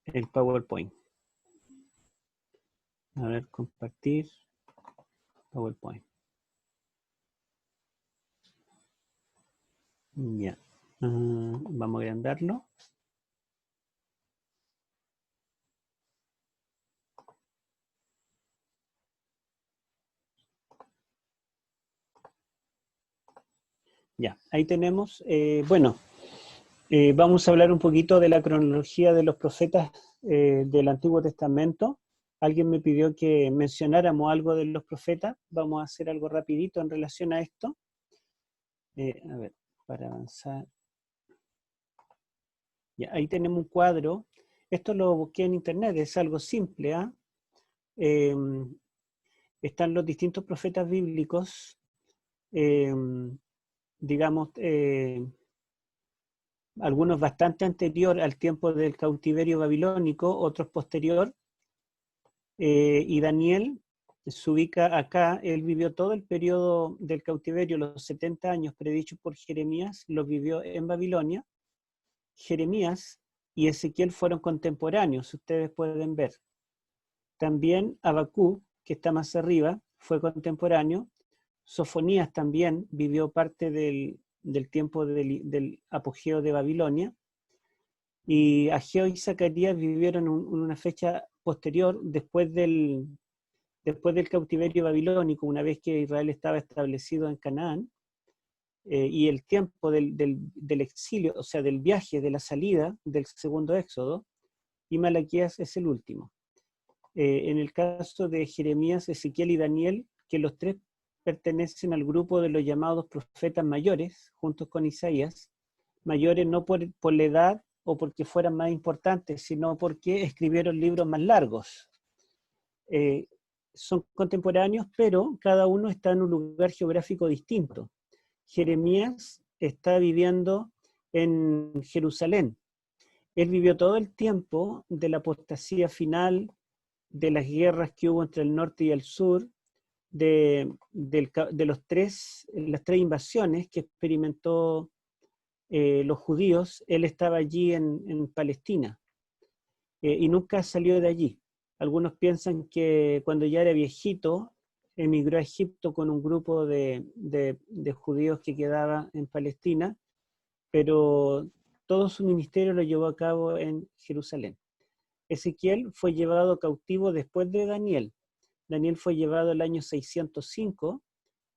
el PowerPoint. A ver, compartir PowerPoint. Ya. Vamos a agrandarlo. Ya, ahí tenemos, vamos a hablar un poquito de la cronología de los profetas del Antiguo Testamento. Alguien me pidió que mencionáramos algo de los profetas. Vamos a hacer algo rapidito en relación a esto. A ver, para avanzar. Ya, ahí tenemos un cuadro. Esto lo busqué en internet, es algo simple. Están los distintos profetas bíblicos, digamos, algunos bastante anterior al tiempo del cautiverio babilónico, otros posterior, y Daniel se ubica acá. Él vivió todo el periodo del cautiverio, los 70 años predichos por Jeremías, los vivió en Babilonia. Jeremías y Ezequiel fueron contemporáneos, ustedes pueden ver. También Habacuc, que está más arriba, fue contemporáneo. Sofonías también vivió parte del tiempo del apogeo de Babilonia. Y Ageo y Zacarías vivieron una fecha posterior, después del cautiverio babilónico, una vez que Israel estaba establecido en Canaán, y el tiempo del exilio, o sea, del viaje, de la salida del segundo éxodo, y Malaquías es el último. En el caso de Jeremías, Ezequiel y Daniel, que los tres pertenecen al grupo de los llamados profetas mayores, juntos con Isaías, mayores no por la edad o porque fueran más importantes, sino porque escribieron libros más largos. Son contemporáneos, pero cada uno está en un lugar geográfico distinto. Jeremías está viviendo en Jerusalén. Él vivió todo el tiempo de la apostasía final, de las guerras que hubo entre el norte y el sur, de las tres invasiones que experimentó los judíos. Él estaba allí en Palestina y nunca salió de allí. Algunos piensan que cuando ya era viejito emigró a Egipto con un grupo de judíos que quedaba en Palestina, pero todo su ministerio lo llevó a cabo en Jerusalén. Ezequiel fue llevado cautivo después de Daniel. Daniel fue llevado el año 605,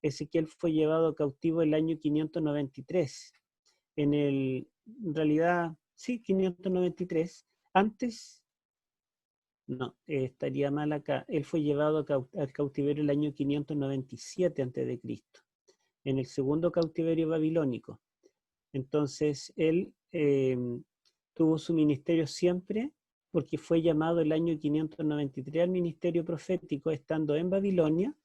Ezequiel fue llevado cautivo el año 593. En realidad, sí, 593. Antes, no, estaría mal acá. Él fue llevado al cautiverio el año 597 a.C., en el segundo cautiverio babilónico. Entonces, él tuvo su ministerio siempre, porque fue llamado el año 593 al ministerio profético, estando en Babilonia,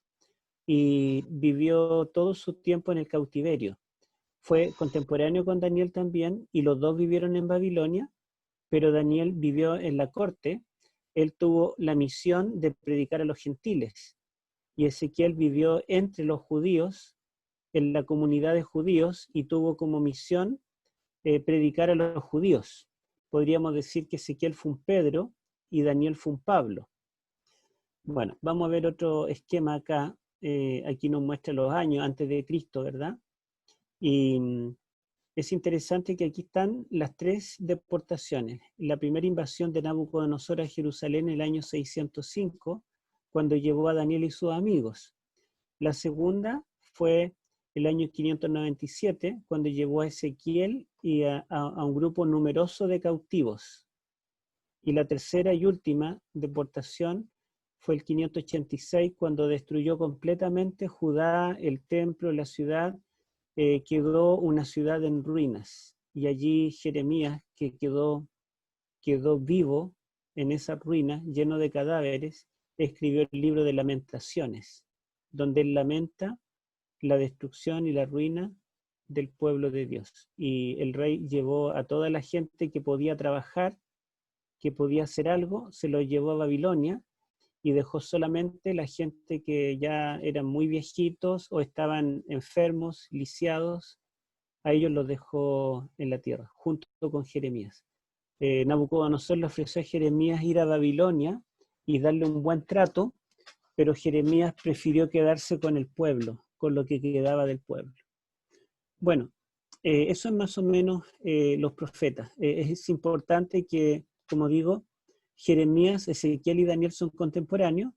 y vivió todo su tiempo en el cautiverio. Fue contemporáneo con Daniel también, y los dos vivieron en Babilonia, pero Daniel vivió en la corte. Él tuvo la misión de predicar a los gentiles, y Ezequiel vivió entre los judíos, en la comunidad de judíos, y tuvo como misión predicar a los judíos. Podríamos decir que Ezequiel fue un Pedro y Daniel fue un Pablo. Bueno, vamos a ver otro esquema acá. Aquí nos muestra los años antes de Cristo, ¿verdad? Y es interesante que aquí están las tres deportaciones. La primera invasión de Nabucodonosor a Jerusalén en el año 605, cuando llevó a Daniel y sus amigos. La segunda fue el año 597, cuando llevó a Ezequiel y a un grupo numeroso de cautivos. Y la tercera y última deportación fue el 586, cuando destruyó completamente Judá, el templo, la ciudad. Quedó una ciudad en ruinas. Y allí Jeremías, que quedó vivo en esa ruina, lleno de cadáveres, escribió el libro de Lamentaciones, donde él lamenta la destrucción y la ruina del pueblo de Dios. Y el rey llevó a toda la gente que podía trabajar, que podía hacer algo, se lo llevó a Babilonia, y dejó solamente la gente que ya eran muy viejitos o estaban enfermos, lisiados. A ellos los dejó en la tierra, junto con Jeremías. Nabucodonosor le ofreció a Jeremías ir a Babilonia y darle un buen trato, pero Jeremías prefirió quedarse con el pueblo, con lo que quedaba del pueblo. Bueno, eso es más o menos los profetas. Es importante que, como digo, Jeremías, Ezequiel y Daniel son contemporáneos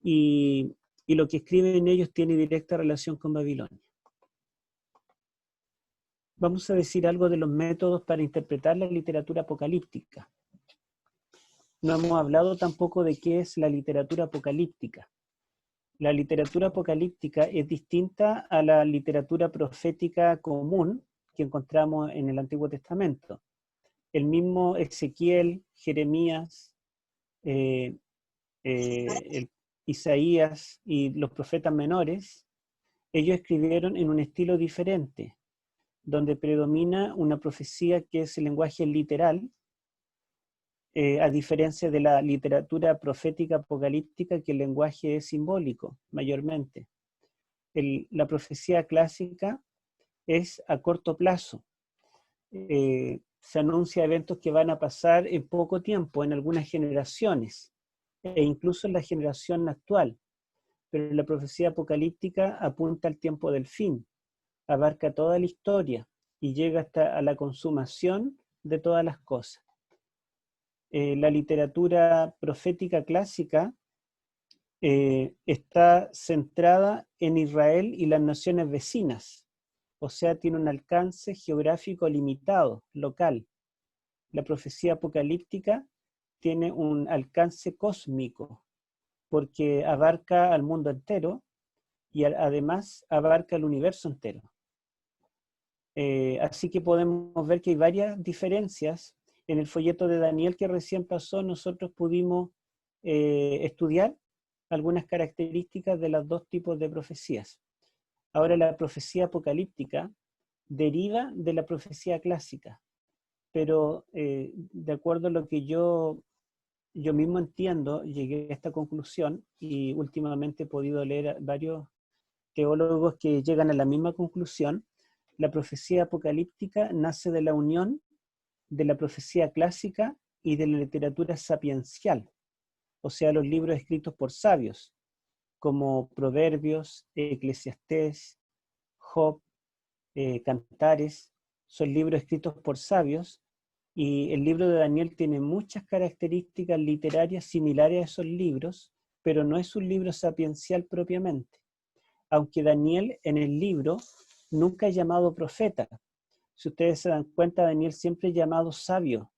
y lo que escriben ellos tiene directa relación con Babilonia. Vamos a decir algo de los métodos para interpretar la literatura apocalíptica. No hemos hablado tampoco de qué es la literatura apocalíptica. La literatura apocalíptica es distinta a la literatura profética común que encontramos en el Antiguo Testamento. El mismo Ezequiel, Jeremías, Isaías y los profetas menores, ellos escribieron en un estilo diferente, donde predomina una profecía que es el lenguaje literal, a diferencia de la literatura profética apocalíptica, que el lenguaje es simbólico, mayormente. La profecía clásica es a corto plazo. Se anuncia eventos que van a pasar en poco tiempo, en algunas generaciones, e incluso en la generación actual. Pero la profecía apocalíptica apunta al tiempo del fin, abarca toda la historia y llega hasta a la consumación de todas las cosas. La literatura profética clásica está centrada en Israel y las naciones vecinas, o sea, tiene un alcance geográfico limitado, local. La profecía apocalíptica tiene un alcance cósmico, porque abarca al mundo entero y además abarca el universo entero. Así que podemos ver que hay varias diferencias. En el folleto de Daniel que recién pasó, nosotros pudimos estudiar algunas características de los dos tipos de profecías. Ahora, la profecía apocalíptica deriva de la profecía clásica, pero de acuerdo a lo que yo mismo entiendo, llegué a esta conclusión y últimamente he podido leer a varios teólogos que llegan a la misma conclusión. La profecía apocalíptica nace de la unión de la profecía clásica y de la literatura sapiencial, o sea, los libros escritos por sabios, como Proverbios, Eclesiastés, Job, Cantares, son libros escritos por sabios, y el libro de Daniel tiene muchas características literarias similares a esos libros, pero no es un libro sapiencial propiamente. Aunque Daniel en el libro nunca es llamado profeta. Si ustedes se dan cuenta, Daniel siempre es llamado sabio.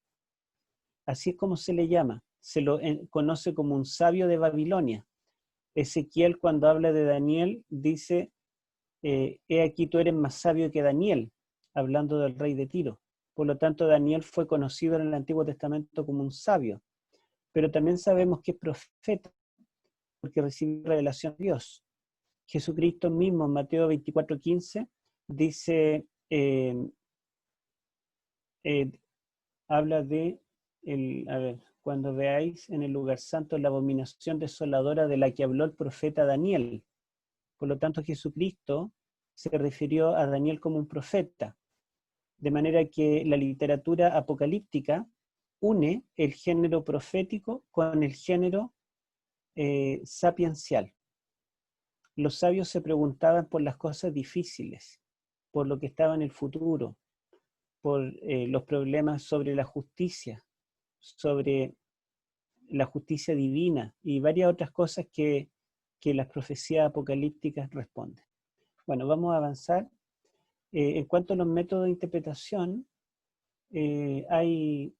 Así es como se le llama. Se lo conoce como un sabio de Babilonia. Ezequiel, cuando habla de Daniel, dice, he aquí tú eres más sabio que Daniel, hablando del rey de Tiro. Por lo tanto, Daniel fue conocido en el Antiguo Testamento como un sabio. Pero también sabemos que es profeta, porque recibe revelación de Dios. Jesucristo mismo, en Mateo 24:15, dice, habla de, cuando veáis en el lugar santo la abominación desoladora de la que habló el profeta Daniel. Por lo tanto, Jesucristo se refirió a Daniel como un profeta, de manera que la literatura apocalíptica une el género profético con el género sapiencial. Los sabios se preguntaban por las cosas difíciles, por lo que estaba en el futuro, por los problemas sobre la justicia divina y varias otras cosas que las profecías apocalípticas responden. Bueno, vamos a avanzar. En cuanto a los métodos de interpretación, hay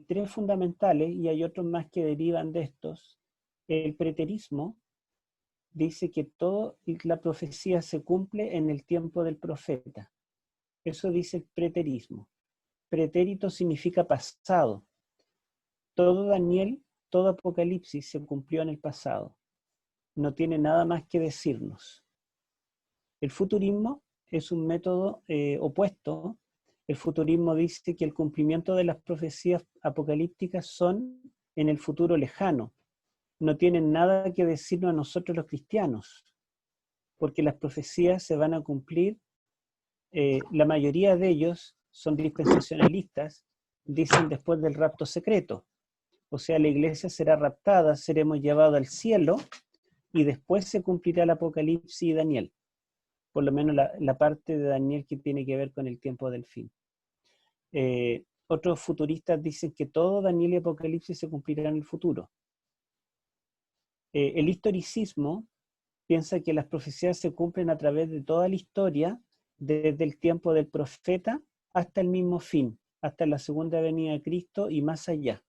tres fundamentales y hay otros más que derivan de estos. El preterismo dice que toda la profecía se cumple en el tiempo del profeta. Eso dice el preterismo. Pretérito significa pasado. Todo Daniel, todo Apocalipsis se cumplió en el pasado. No tiene nada más que decirnos. El futurismo es un método opuesto. El futurismo dice que el cumplimiento de las profecías apocalípticas son en el futuro lejano. No tienen nada que decirnos a nosotros los cristianos, porque las profecías se van a cumplir. La mayoría de ellos son dispensacionalistas dicen después del rapto secreto. O sea, la iglesia será raptada, seremos llevados al cielo y después se cumplirá el Apocalipsis y Daniel. Por lo menos la parte de Daniel que tiene que ver con el tiempo del fin. Otros futuristas dicen que todo Daniel y Apocalipsis se cumplirá en el futuro. El historicismo piensa que las profecías se cumplen a través de toda la historia, desde el tiempo del profeta hasta el mismo fin, hasta la segunda venida de Cristo y más allá,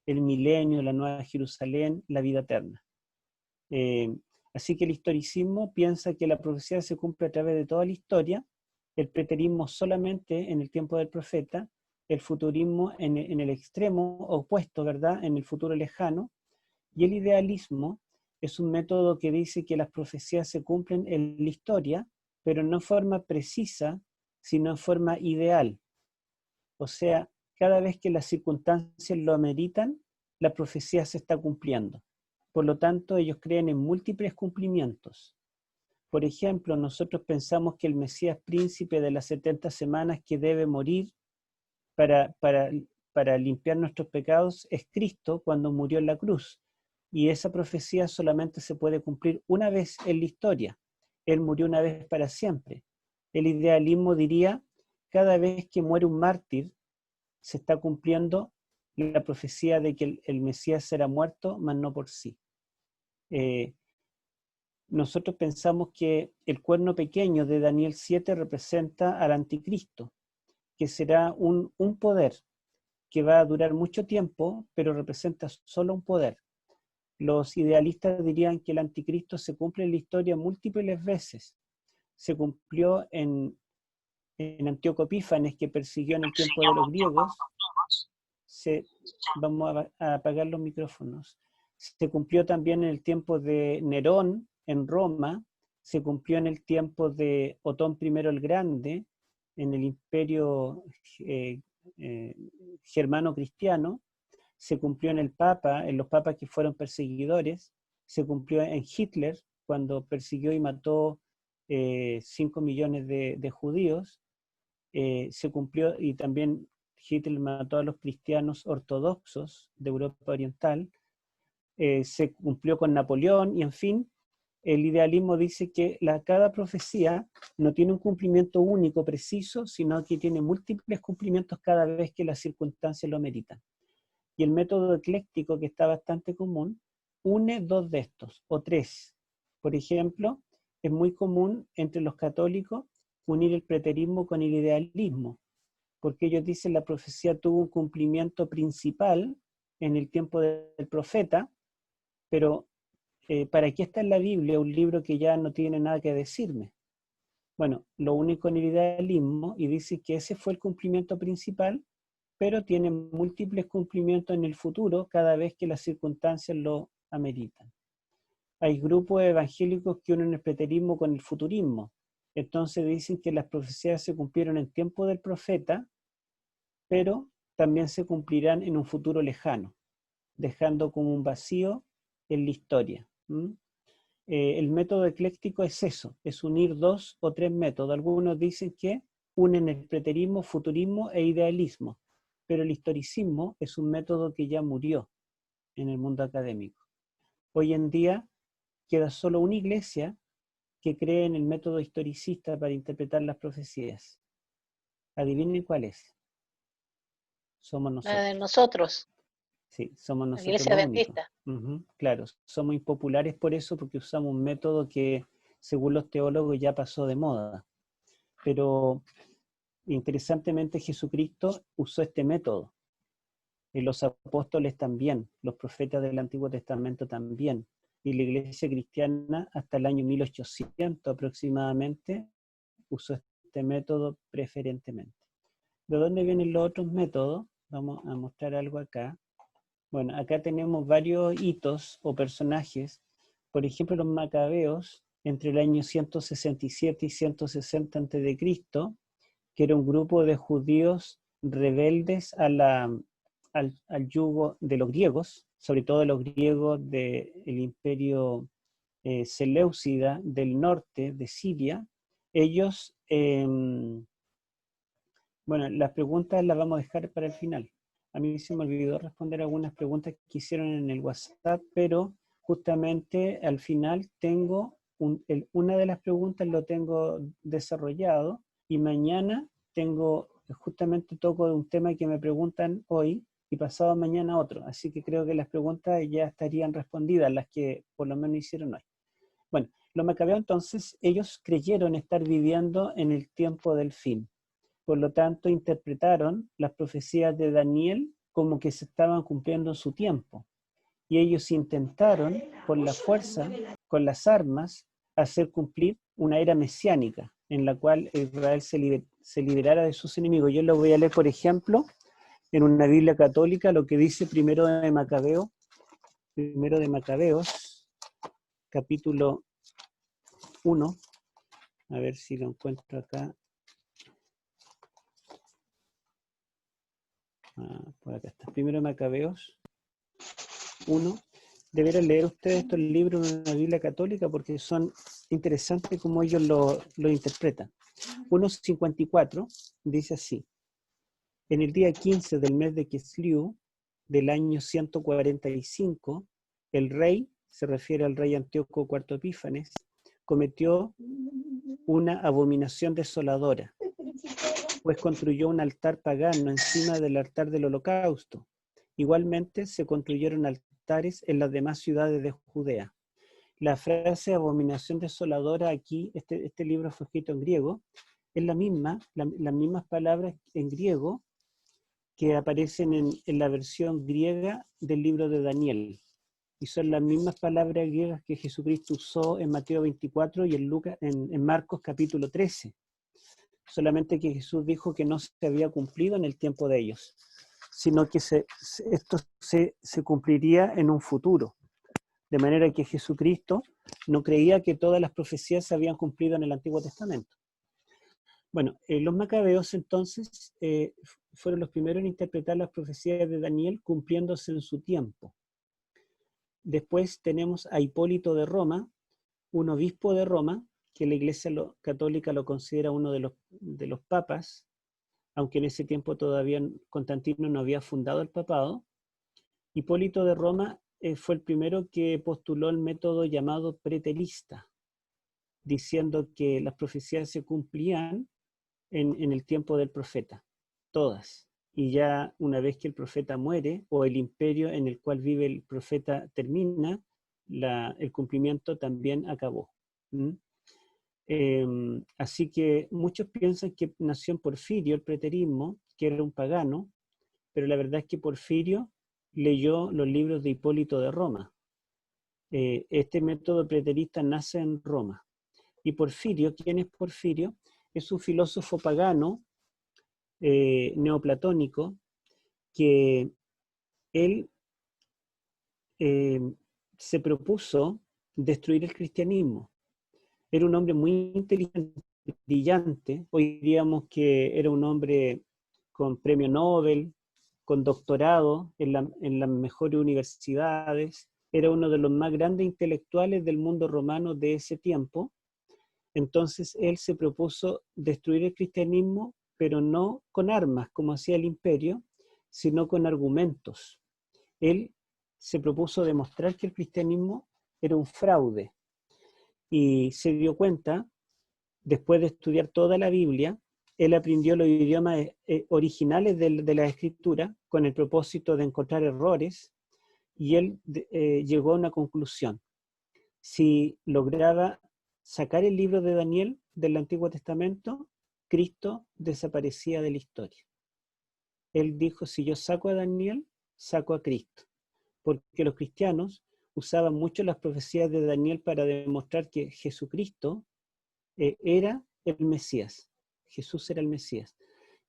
el milenio, la nueva Jerusalén, la vida eterna. Así que el historicismo piensa que la profecía se cumple a través de toda la historia, el preterismo solamente en el tiempo del profeta, el futurismo en el extremo opuesto, ¿verdad?, en el futuro lejano, y el idealismo es un método que dice que las profecías se cumplen en la historia, pero no en forma precisa, sino en forma ideal. O sea, cada vez que las circunstancias lo ameritan, la profecía se está cumpliendo. Por lo tanto, ellos creen en múltiples cumplimientos. Por ejemplo, nosotros pensamos que el Mesías príncipe de las 70 semanas que debe morir para limpiar nuestros pecados es Cristo cuando murió en la cruz. Y esa profecía solamente se puede cumplir una vez en la historia. Él murió una vez para siempre. El idealismo diría, cada vez que muere un mártir, se está cumpliendo la profecía de que el Mesías será muerto, mas no por sí. Nosotros pensamos que el cuerno pequeño de Daniel 7 representa al anticristo, que será un poder que va a durar mucho tiempo, pero representa solo un poder. Los idealistas dirían que el anticristo se cumple en la historia múltiples veces. Se cumplió en Antíoco Epífanes, que persiguió en el tiempo de los griegos. Vamos a apagar los micrófonos. Se cumplió también en el tiempo de Nerón en Roma, se cumplió en el tiempo de Otón I el Grande, en el imperio germano cristiano, se cumplió en el Papa, en los papas que fueron perseguidores, se cumplió en Hitler, cuando persiguió y mató 5 millones de judíos, se cumplió, y también Hitler mató a los cristianos ortodoxos de Europa Oriental, se cumplió con Napoleón, y en fin, el idealismo dice que cada profecía no tiene un cumplimiento único, preciso, sino que tiene múltiples cumplimientos cada vez que las circunstancias lo ameritan. Y el método ecléctico, que está bastante común, une dos de estos, o tres. Por ejemplo, es muy común entre los católicos unir el preterismo con el idealismo, porque ellos dicen la profecía tuvo un cumplimiento principal en el tiempo del profeta, pero ¿para qué está en la Biblia un libro que ya no tiene nada que decirme? Bueno, lo único en el idealismo, y dice que ese fue el cumplimiento principal, pero tiene múltiples cumplimientos en el futuro cada vez que las circunstancias lo ameritan. Hay grupos evangélicos que unen el preterismo con el futurismo. Entonces dicen que las profecías se cumplieron en tiempo del profeta, pero también se cumplirán en un futuro lejano, dejando como un vacío en la historia. El método ecléctico es eso, es unir dos o tres métodos. Algunos dicen que unen el preterismo, futurismo e idealismo, pero el historicismo es un método que ya murió en el mundo académico. Hoy en día queda solo una iglesia que cree en el método historicista para interpretar las profecías. Adivinen cuál es. Somos nosotros. La de nosotros. Sí, somos nosotros la Iglesia los únicos. Adventista. Claro, somos impopulares por eso, porque usamos un método que, según los teólogos, ya pasó de moda. Pero interesantemente Jesucristo usó este método. Y los apóstoles también, los profetas del Antiguo Testamento también. Y la iglesia cristiana hasta el año 1800 aproximadamente usó este método preferentemente. ¿De dónde vienen los otros métodos? Vamos a mostrar algo acá. Bueno, acá tenemos varios hitos o personajes. Por ejemplo, los macabeos, entre el año 167 y 160 a.C., que era un grupo de judíos rebeldes al yugo de los griegos, sobre todo de los griegos del imperio seleucida del norte de Siria. Ellos Bueno, las preguntas las vamos a dejar para el final. A mí se me olvidó responder algunas preguntas que hicieron en el WhatsApp, pero justamente al final tengo una de las preguntas lo tengo desarrollado y mañana justamente toco un tema que me preguntan hoy y pasado mañana otro. Así que creo que las preguntas ya estarían respondidas, las que por lo menos hicieron hoy. Bueno, los macabeos entonces, ellos creyeron estar viviendo en el tiempo del fin. Por lo tanto, interpretaron las profecías de Daniel como que se estaban cumpliendo en su tiempo. Y ellos intentaron, por la fuerza, con las armas, hacer cumplir una era mesiánica, en la cual Israel se liberara de sus enemigos. Yo lo voy a leer, por ejemplo, en una Biblia católica, lo que dice primero de Macabeos, capítulo 1, a ver si lo encuentro acá. Por acá está. Primero de Macabeos 1. Deberán leer ustedes estos libros en una Biblia católica porque son interesantes como ellos lo interpretan. 1.54 dice así: en el día 15 del mes de Kislev, del año 145, el rey, se refiere al rey Antíoco IV Epífanes, cometió una abominación desoladora, pues construyó un altar pagano encima del altar del holocausto. Igualmente se construyeron altares en las demás ciudades de Judea. La frase abominación desoladora aquí, este libro fue escrito en griego, es las mismas palabras en griego que aparecen en la versión griega del libro de Daniel. Y son las mismas palabras griegas que Jesucristo usó en Mateo 24 y en Marcos capítulo 13. Solamente que Jesús dijo que no se había cumplido en el tiempo de ellos, sino que esto se cumpliría en un futuro. De manera que Jesucristo no creía que todas las profecías se habían cumplido en el Antiguo Testamento. Bueno, los macabeos entonces fueron los primeros en interpretar las profecías de Daniel cumpliéndose en su tiempo. Después tenemos a Hipólito de Roma, un obispo de Roma, que la Iglesia Católica lo considera uno de los papas, aunque en ese tiempo todavía Constantino no había fundado el papado. Hipólito de Roma fue el primero que postuló el método llamado preterista, diciendo que las profecías se cumplían en el tiempo del profeta, todas. Y ya una vez que el profeta muere o el imperio en el cual vive el profeta termina, el cumplimiento también acabó. Así que muchos piensan que nació en Porfirio el preterismo, que era un pagano, pero la verdad es que Porfirio leyó los libros de Hipólito de Roma. Este método preterista nace en Roma. Y Porfirio, ¿quién es Porfirio? Es un filósofo pagano, neoplatónico, que él se propuso destruir el cristianismo. Era un hombre muy inteligente, brillante. Hoy diríamos que era un hombre con premio Nobel, con doctorado en las mejores universidades. Era uno de los más grandes intelectuales del mundo romano de ese tiempo. Entonces él se propuso destruir el cristianismo, pero no con armas, como hacía el imperio, sino con argumentos. Él se propuso demostrar que el cristianismo era un fraude y se dio cuenta, después de estudiar toda la Biblia, él aprendió los idiomas originales de la escritura con el propósito de encontrar errores y él llegó a una conclusión. Si lograba sacar el libro de Daniel del Antiguo Testamento, Cristo desaparecía de la historia. Él dijo, si yo saco a Daniel, saco a Cristo. Porque los cristianos usaban mucho las profecías de Daniel para demostrar que Jesucristo era el Mesías. Jesús era el Mesías.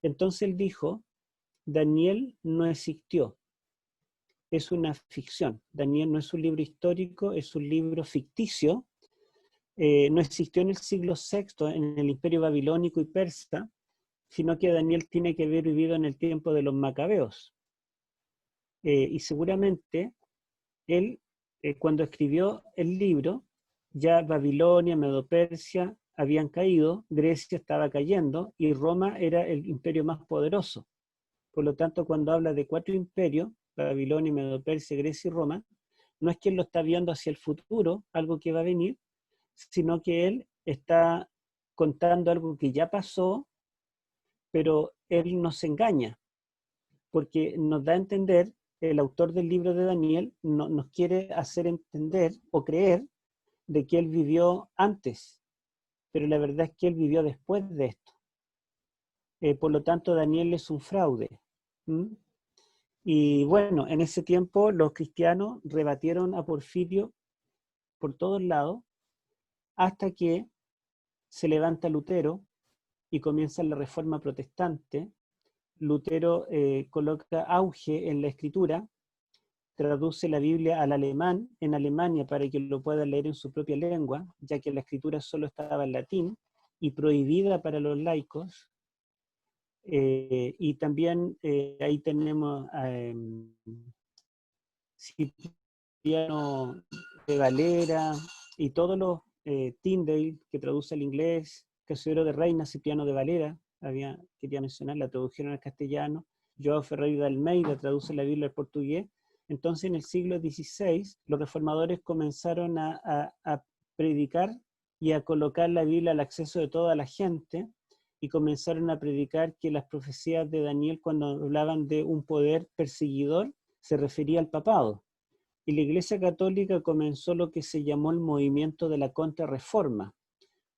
Entonces él dijo, Daniel no existió. Es una ficción. Daniel no es un libro histórico, es un libro ficticio. No existió en el siglo VI, en el imperio babilónico y persa, sino que Daniel tiene que haber vivido en el tiempo de los macabeos. Y seguramente él, cuando escribió el libro, ya Babilonia, Medo-Persia habían caído, Grecia estaba cayendo y Roma era el imperio más poderoso. Por lo tanto, cuando habla de 4 imperios, Babilonia, Medo-Persia, Grecia y Roma, no es que él lo está viendo hacia el futuro, algo que va a venir, sino que él está contando algo que ya pasó, pero él nos engaña, porque nos da a entender, el autor del libro de Daniel nos quiere hacer entender o creer de que él vivió antes, pero la verdad es que él vivió después de esto. Por lo tanto, Daniel es un fraude. ¿Mm? Y bueno, en ese tiempo los cristianos rebatieron a Porfirio por todos lados hasta que se levanta Lutero y comienza la Reforma Protestante. Lutero coloca auge en la escritura, traduce la Biblia al alemán en Alemania para que lo puedan leer en su propia lengua, ya que la escritura solo estaba en latín y prohibida para los laicos. Y también ahí tenemos a Cipriano de Valera y todos los Tyndale, que traduce al inglés, Casero de Reina, Cipriano de Valera, quería mencionar, la tradujeron al castellano, João Ferreira de Almeida traduce la Biblia al portugués. Entonces, en el siglo XVI, los reformadores comenzaron a predicar y a colocar la Biblia al acceso de toda la gente, y comenzaron a predicar que las profecías de Daniel, cuando hablaban de un poder perseguidor, se refería al papado. Y la Iglesia Católica comenzó lo que se llamó el movimiento de la Contrarreforma.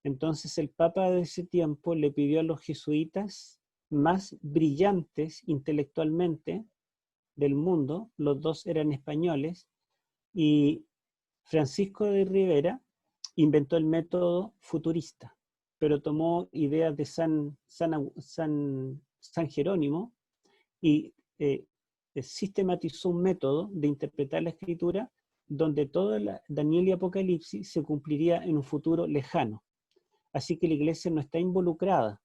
Entonces el Papa de ese tiempo le pidió a los jesuitas más brillantes intelectualmente del mundo, los dos eran españoles, y Francisco de Rivera inventó el método futurista, pero tomó ideas de San Jerónimo y sistematizó un método de interpretar la escritura donde todo Daniel y Apocalipsis se cumpliría en un futuro lejano. Así que la iglesia no está involucrada.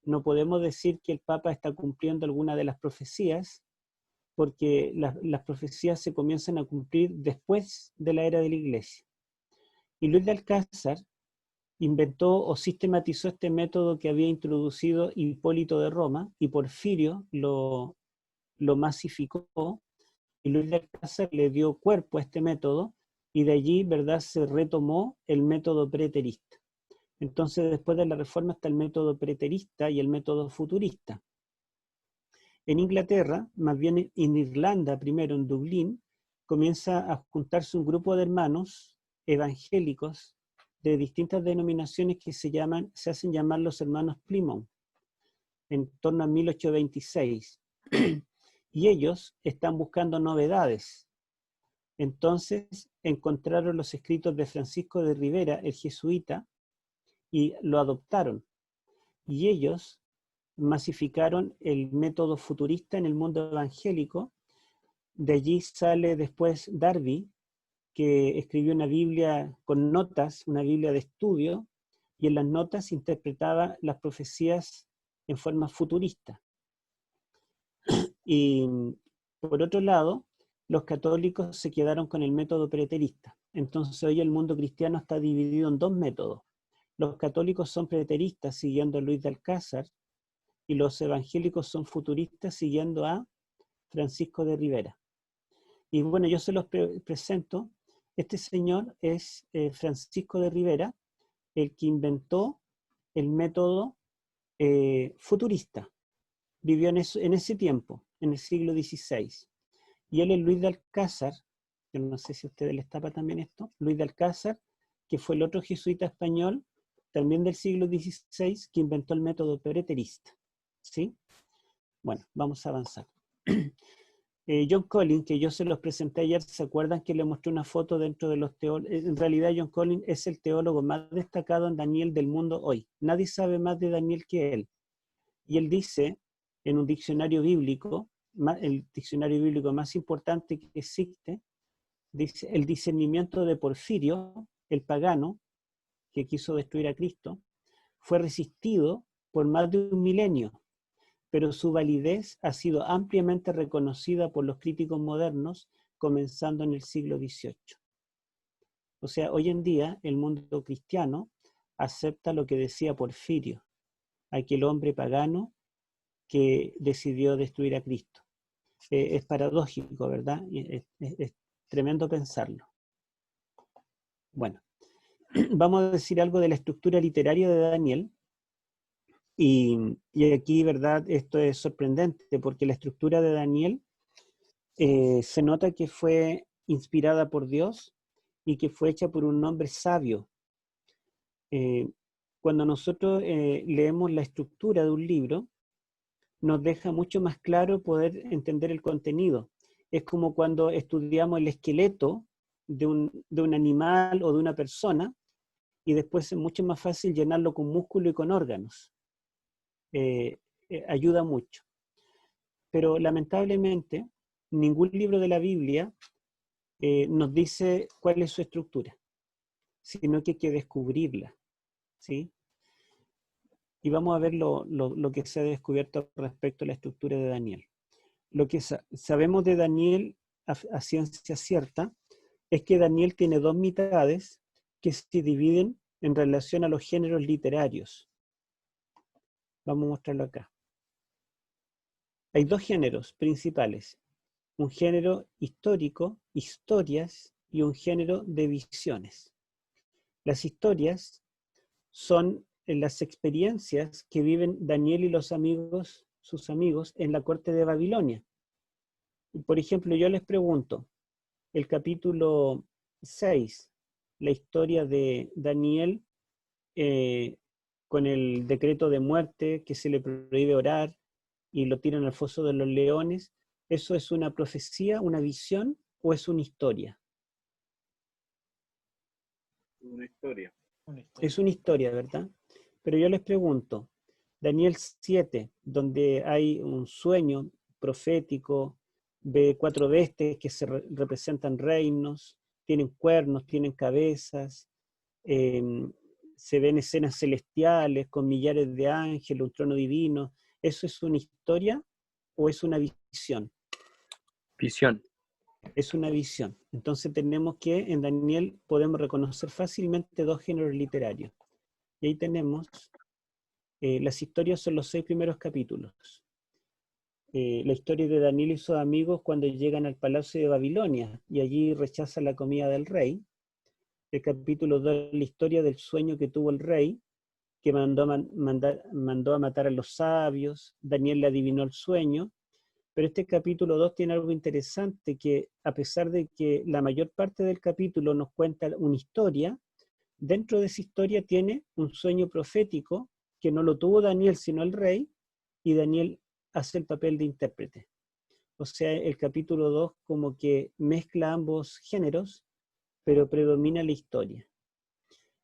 No podemos decir que el Papa está cumpliendo alguna de las profecías, porque las profecías se comienzan a cumplir después de la era de la iglesia. Y Luis de Alcázar inventó o sistematizó este método que había introducido Hipólito de Roma, y Porfirio lo masificó, y Luis de Alcázar le dio cuerpo a este método, y de allí, ¿verdad?, se retomó el método preterista. Entonces, después de la reforma está el método preterista y el método futurista. En Inglaterra, más bien en Irlanda, primero en Dublín, comienza a juntarse un grupo de hermanos evangélicos de distintas denominaciones que se hacen llamar los hermanos Plymouth, en torno a 1826. Y ellos están buscando novedades. Entonces encontraron los escritos de Francisco de Rivera, el jesuita, y lo adoptaron. Y ellos masificaron el método futurista en el mundo evangélico. De allí sale después Darby, que escribió una Biblia con notas, una Biblia de estudio, y en las notas interpretaba las profecías en forma futurista. Y por otro lado, los católicos se quedaron con el método preterista. Entonces hoy el mundo cristiano está dividido en dos métodos. Los católicos son preteristas siguiendo a Luis de Alcázar, y los evangélicos son futuristas siguiendo a Francisco de Rivera. Y bueno, yo se los presento. Este señor es Francisco de Rivera, el que inventó el método futurista. Vivió en ese tiempo, en el siglo XVI. Y él es Luis de Alcázar, yo no sé si a ustedes les tapa también esto, Luis de Alcázar, que fue el otro jesuita español, también del siglo XVI, que inventó el método preterista. ¿Sí? Bueno, vamos a avanzar. John Collins, que yo se los presenté ayer, ¿se acuerdan que le mostré una foto dentro de los teólogos? En realidad John Collins es el teólogo más destacado en Daniel del mundo hoy. Nadie sabe más de Daniel que él. Y él dice, en un diccionario bíblico, el diccionario bíblico más importante que existe, dice: el discernimiento de Porfirio, el pagano, que quiso destruir a Cristo, fue resistido por más de 1 milenio, pero su validez ha sido ampliamente reconocida por los críticos modernos, comenzando en el siglo XVIII. O sea, hoy en día el mundo cristiano acepta lo que decía Porfirio, aquel hombre pagano que decidió destruir a Cristo. Es paradójico, ¿verdad? Es tremendo pensarlo. Bueno, vamos a decir algo de la estructura literaria de Daniel. Y aquí, ¿verdad? Esto es sorprendente porque la estructura de Daniel se nota que fue inspirada por Dios y que fue hecha por un hombre sabio. Cuando nosotros leemos la estructura de un libro, nos deja mucho más claro poder entender el contenido. Es como cuando estudiamos el esqueleto de un animal o de una persona y después es mucho más fácil llenarlo con músculo y con órganos. Ayuda mucho. Pero lamentablemente, ningún libro de la Biblia nos dice cuál es su estructura, sino que hay que descubrirla, ¿sí? Y vamos a ver lo que se ha descubierto respecto a la estructura de Daniel. Lo que sabemos de Daniel a ciencia cierta es que Daniel tiene dos mitades que se dividen en relación a los géneros literarios. Vamos a mostrarlo acá. Hay dos géneros principales. Un género histórico, historias, y un género de visiones. Las historias son las experiencias que viven Daniel y los amigos, sus amigos, en la corte de Babilonia. Por ejemplo, yo les pregunto, el capítulo 6, la historia de Daniel con el decreto de muerte que se le prohíbe orar y lo tiran al foso de los leones, ¿eso es una profecía, una visión o es una historia? Una historia. Es una historia, ¿verdad? Pero yo les pregunto, Daniel 7, donde hay un sueño profético, ve 4 bestias que representan reinos, tienen cuernos, tienen cabezas, se ven escenas celestiales con millares de ángeles, un trono divino. ¿Eso es una historia o es una visión? Visión. Es una visión. Entonces tenemos que en Daniel podemos reconocer fácilmente dos géneros literarios. Y ahí tenemos, las historias son los 6 primeros capítulos. La historia de Daniel y sus amigos cuando llegan al palacio de Babilonia y allí rechazan la comida del rey. El capítulo 2, la historia del sueño que tuvo el rey, que mandó a matar a los sabios. Daniel le adivinó el sueño. Pero este capítulo 2 tiene algo interesante, que a pesar de que la mayor parte del capítulo nos cuenta una historia, dentro de esa historia tiene un sueño profético que no lo tuvo Daniel sino el rey, y Daniel hace el papel de intérprete. O sea, el capítulo 2 como que mezcla ambos géneros, pero predomina la historia.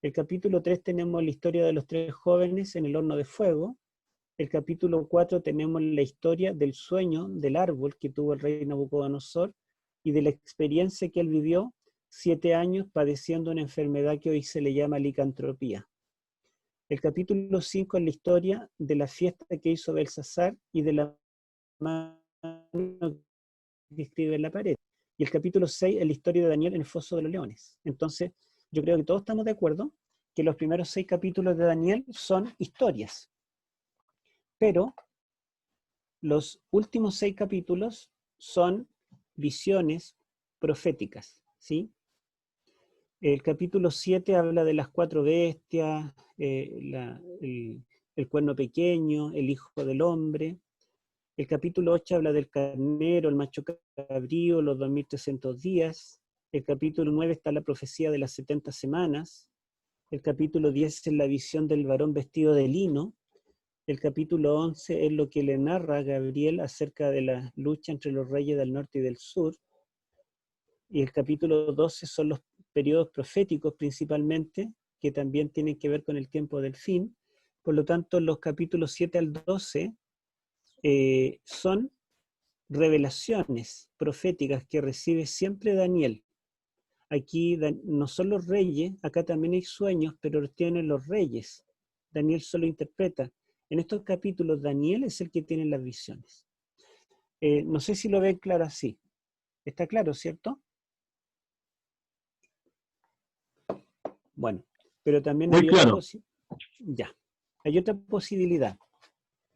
El capítulo 3 tenemos la historia de los 3 jóvenes en el horno de fuego. El capítulo 4 tenemos la historia del sueño del árbol que tuvo el rey Nabucodonosor y de la experiencia que él vivió 7 años padeciendo una enfermedad que hoy se le llama licantropía. El capítulo 5 es la historia de la fiesta que hizo Belsasar y de la mano que escribe en la pared. Y el capítulo 6 es la historia de Daniel en el foso de los leones. Entonces, yo creo que todos estamos de acuerdo que los primeros 6 capítulos de Daniel son historias. Pero los últimos 6 capítulos son visiones proféticas, ¿sí? El capítulo 7 habla de las 4 bestias, el cuerno pequeño, el hijo del hombre. El capítulo 8 habla del carnero, el macho cabrío, los 2300 días. El capítulo 9 está la profecía de las 70 semanas. El capítulo 10 es la visión del varón vestido de lino. El capítulo 11 es lo que le narra a Gabriel acerca de la lucha entre los reyes del norte y del sur. Y el capítulo 12 son los periodos proféticos principalmente, que también tienen que ver con el tiempo del fin. Por lo tanto, los capítulos 7 al 12 son revelaciones proféticas que recibe siempre Daniel. Aquí no son los reyes, acá también hay sueños, pero los tienen los reyes. Daniel solo interpreta. En estos capítulos, Daniel es el que tiene las visiones. No sé si lo ven claro así. ¿Está claro, cierto? Bueno, Pero también Muy hay claro. hay otra posibilidad.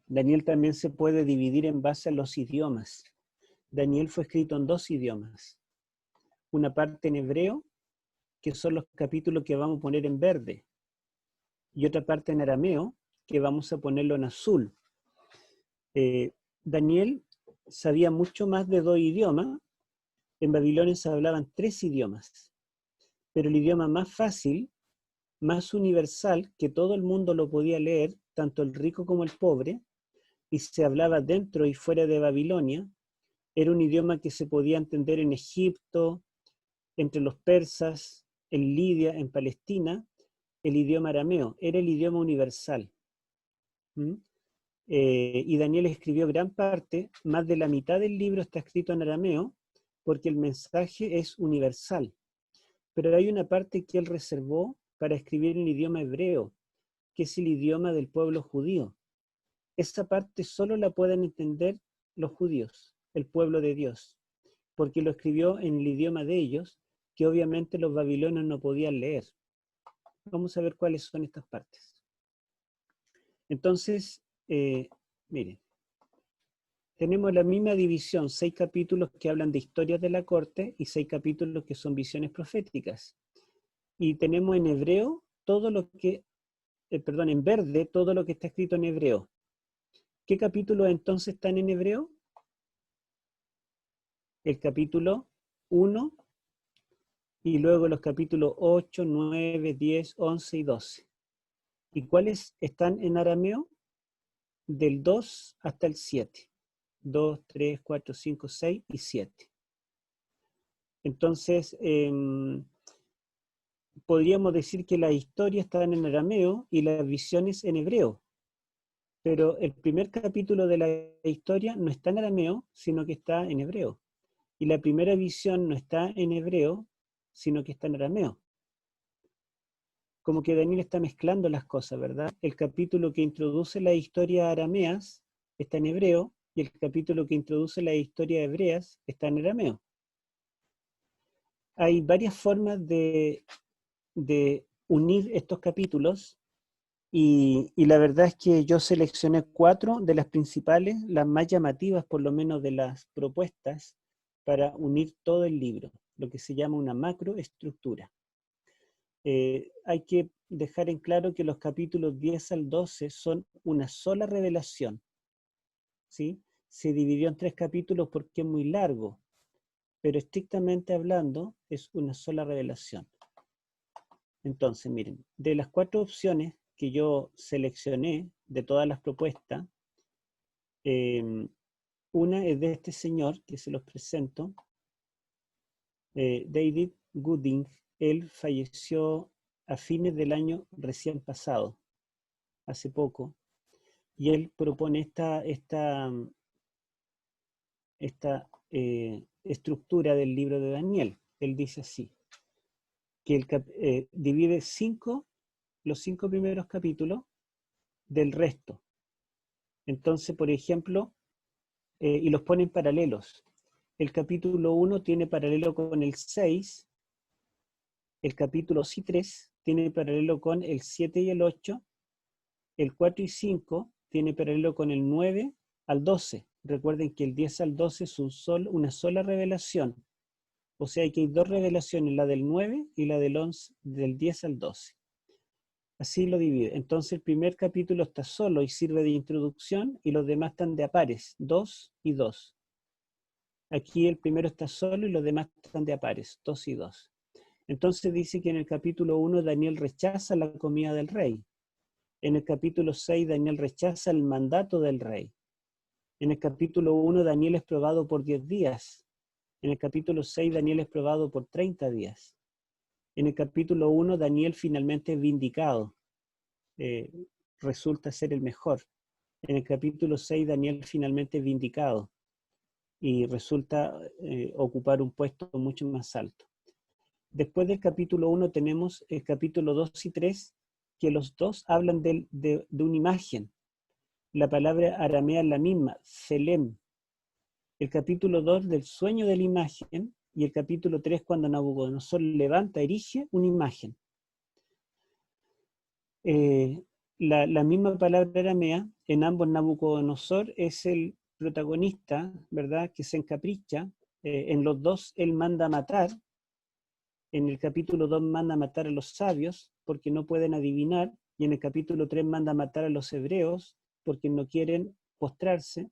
Daniel también se puede dividir en base a los idiomas. Daniel fue escrito en 2 idiomas. Una parte en hebreo, que son los capítulos que vamos a poner en verde, y otra parte en arameo, que vamos a ponerlo en azul. Daniel sabía mucho más de 2 idiomas. En Babilonia se hablaban 3 idiomas, pero el idioma más fácil, más universal, que todo el mundo lo podía leer, tanto el rico como el pobre, y se hablaba dentro y fuera de Babilonia, era un idioma que se podía entender en Egipto, entre los persas, en Lidia, en Palestina, el idioma arameo, era el idioma universal. Y Daniel escribió gran parte, más de la mitad del libro está escrito en arameo, porque el mensaje es universal. Pero hay una parte que él reservó para escribir en idioma hebreo, que es el idioma del pueblo judío. Esa parte solo la pueden entender los judíos, el pueblo de Dios, porque lo escribió en el idioma de ellos, que obviamente los babilonios no podían leer. Vamos a ver cuáles son estas partes. Entonces, miren, tenemos la misma división, 6 capítulos que hablan de historias de la corte y 6 capítulos que son visiones proféticas. Y tenemos en hebreo todo lo que, en verde, todo lo que está escrito en hebreo. ¿Qué capítulos entonces están en hebreo? El capítulo 1 y luego los capítulos 8, 9, 10, 11 y 12. ¿Y cuáles están en arameo? Del 2 hasta el 7. 2, 3, 4, 5, 6 y 7. Entonces, podríamos decir que las historias están en arameo y las visiones en hebreo. Pero el primer capítulo de la historia no está en arameo, sino que está en hebreo. Y la primera visión no está en hebreo, sino que está en arameo. Como que Daniel está mezclando las cosas, ¿verdad? El capítulo que introduce las historias arameas está en hebreo, y el capítulo que introduce las historias hebreas está en arameo. Hay varias formas de unir estos capítulos, y la verdad es que yo seleccioné 4 de las principales, las más llamativas por lo menos de las propuestas, para unir todo el libro, lo que se llama una macroestructura. Hay que dejar en claro que los capítulos 10 al 12 son una sola revelación, ¿sí? Se dividió en 3 capítulos porque es muy largo, pero estrictamente hablando es una sola revelación. Entonces, miren, de las 4 opciones que yo seleccioné de todas las propuestas, una es de este señor, que se los presento, David Gooding. Él falleció a fines del año recién pasado, hace poco, y él propone esta estructura del libro de Daniel. Él dice así, que divide los 5 primeros capítulos del resto. Entonces, por ejemplo, y los pone en paralelos. El capítulo 1 tiene paralelo con el 6, el capítulo 2 y 3 tiene paralelo con el 7 y el 8, el 4 y 5 tiene paralelo con el 9 al 12. Recuerden que el 10 al 12 es una sola revelación. O sea que hay 2 revelaciones, la del 9 y la del 11, del 10 al 12. Así lo divide. Entonces el primer capítulo está solo y sirve de introducción, y los demás están de a pares, 2 y 2. Aquí el primero está solo y los demás están de a pares, 2 y 2. Entonces dice que en el capítulo 1 Daniel rechaza la comida del rey. En el capítulo 6 Daniel rechaza el mandato del rey. En el capítulo 1 Daniel es probado por 10 días. En el capítulo 6 Daniel es probado por 30 días. En el capítulo 1 Daniel finalmente es vindicado. Resulta ser el mejor. En el capítulo 6 Daniel finalmente es vindicado y resulta ocupar un puesto mucho más alto. Después del capítulo 1 tenemos el capítulo 2 y 3, que los dos hablan de una imagen. La palabra aramea es la misma, Selem. El capítulo 2 del sueño de la imagen, y el capítulo 3 cuando Nabucodonosor erige una imagen. La misma palabra aramea, en ambos Nabucodonosor es el protagonista, ¿verdad?, que se encapricha. En los dos él manda matar. En el capítulo 2 manda matar a los sabios porque no pueden adivinar, y en el capítulo 3 manda matar a los hebreos porque no quieren postrarse.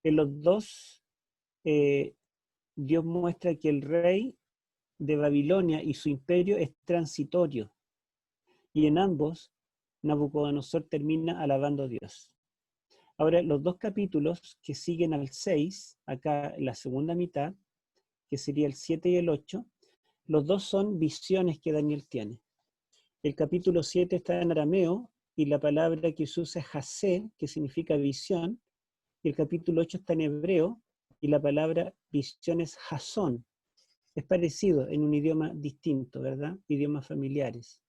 En los dos, Dios muestra que el rey de Babilonia y su imperio es transitorio. Y en ambos, Nabucodonosor termina alabando a Dios. Ahora, los dos capítulos que siguen al 6, acá en la segunda mitad, que sería el 7 y el 8, los dos son visiones que Daniel tiene. El capítulo 7 está en arameo y la palabra que se usa es hasé, que significa visión, y el capítulo 8 está en hebreo y la palabra visión es jasón. Es parecido en un idioma distinto, ¿verdad? Idiomas familiares.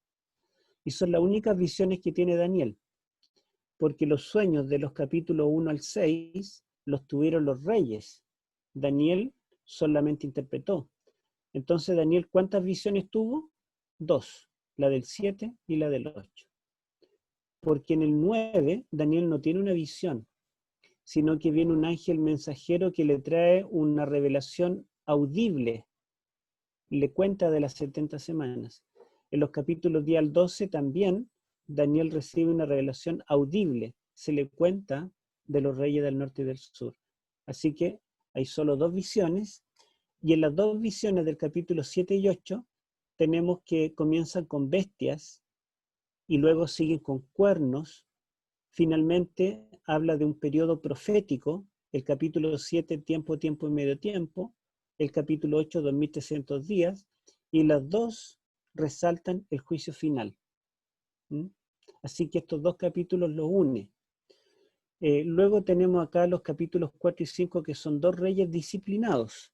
Y son las únicas visiones que tiene Daniel, porque los sueños de los capítulos 1 al 6 los tuvieron los reyes. Daniel solamente interpretó. Entonces Daniel, ¿cuántas visiones tuvo? 2, la del 7 y la del 8. Porque en el 9 Daniel no tiene una visión, sino que viene un ángel mensajero que le trae una revelación audible, le cuenta de las 70 semanas. En los capítulos 10 al 12 también Daniel recibe una revelación audible, se le cuenta de los reyes del norte y del sur. Así que hay solo 2 visiones, y en las 2 visiones del capítulo 7 y 8 tenemos que comienzan con bestias y luego siguen con cuernos. Finalmente habla de un periodo profético, el capítulo 7, tiempo, tiempo y medio tiempo, el capítulo 8, 2300 días, y las 2 resaltan el juicio final. Así que estos 2 capítulos los une. Luego tenemos acá los capítulos 4 y 5, que son 2 reyes disciplinados.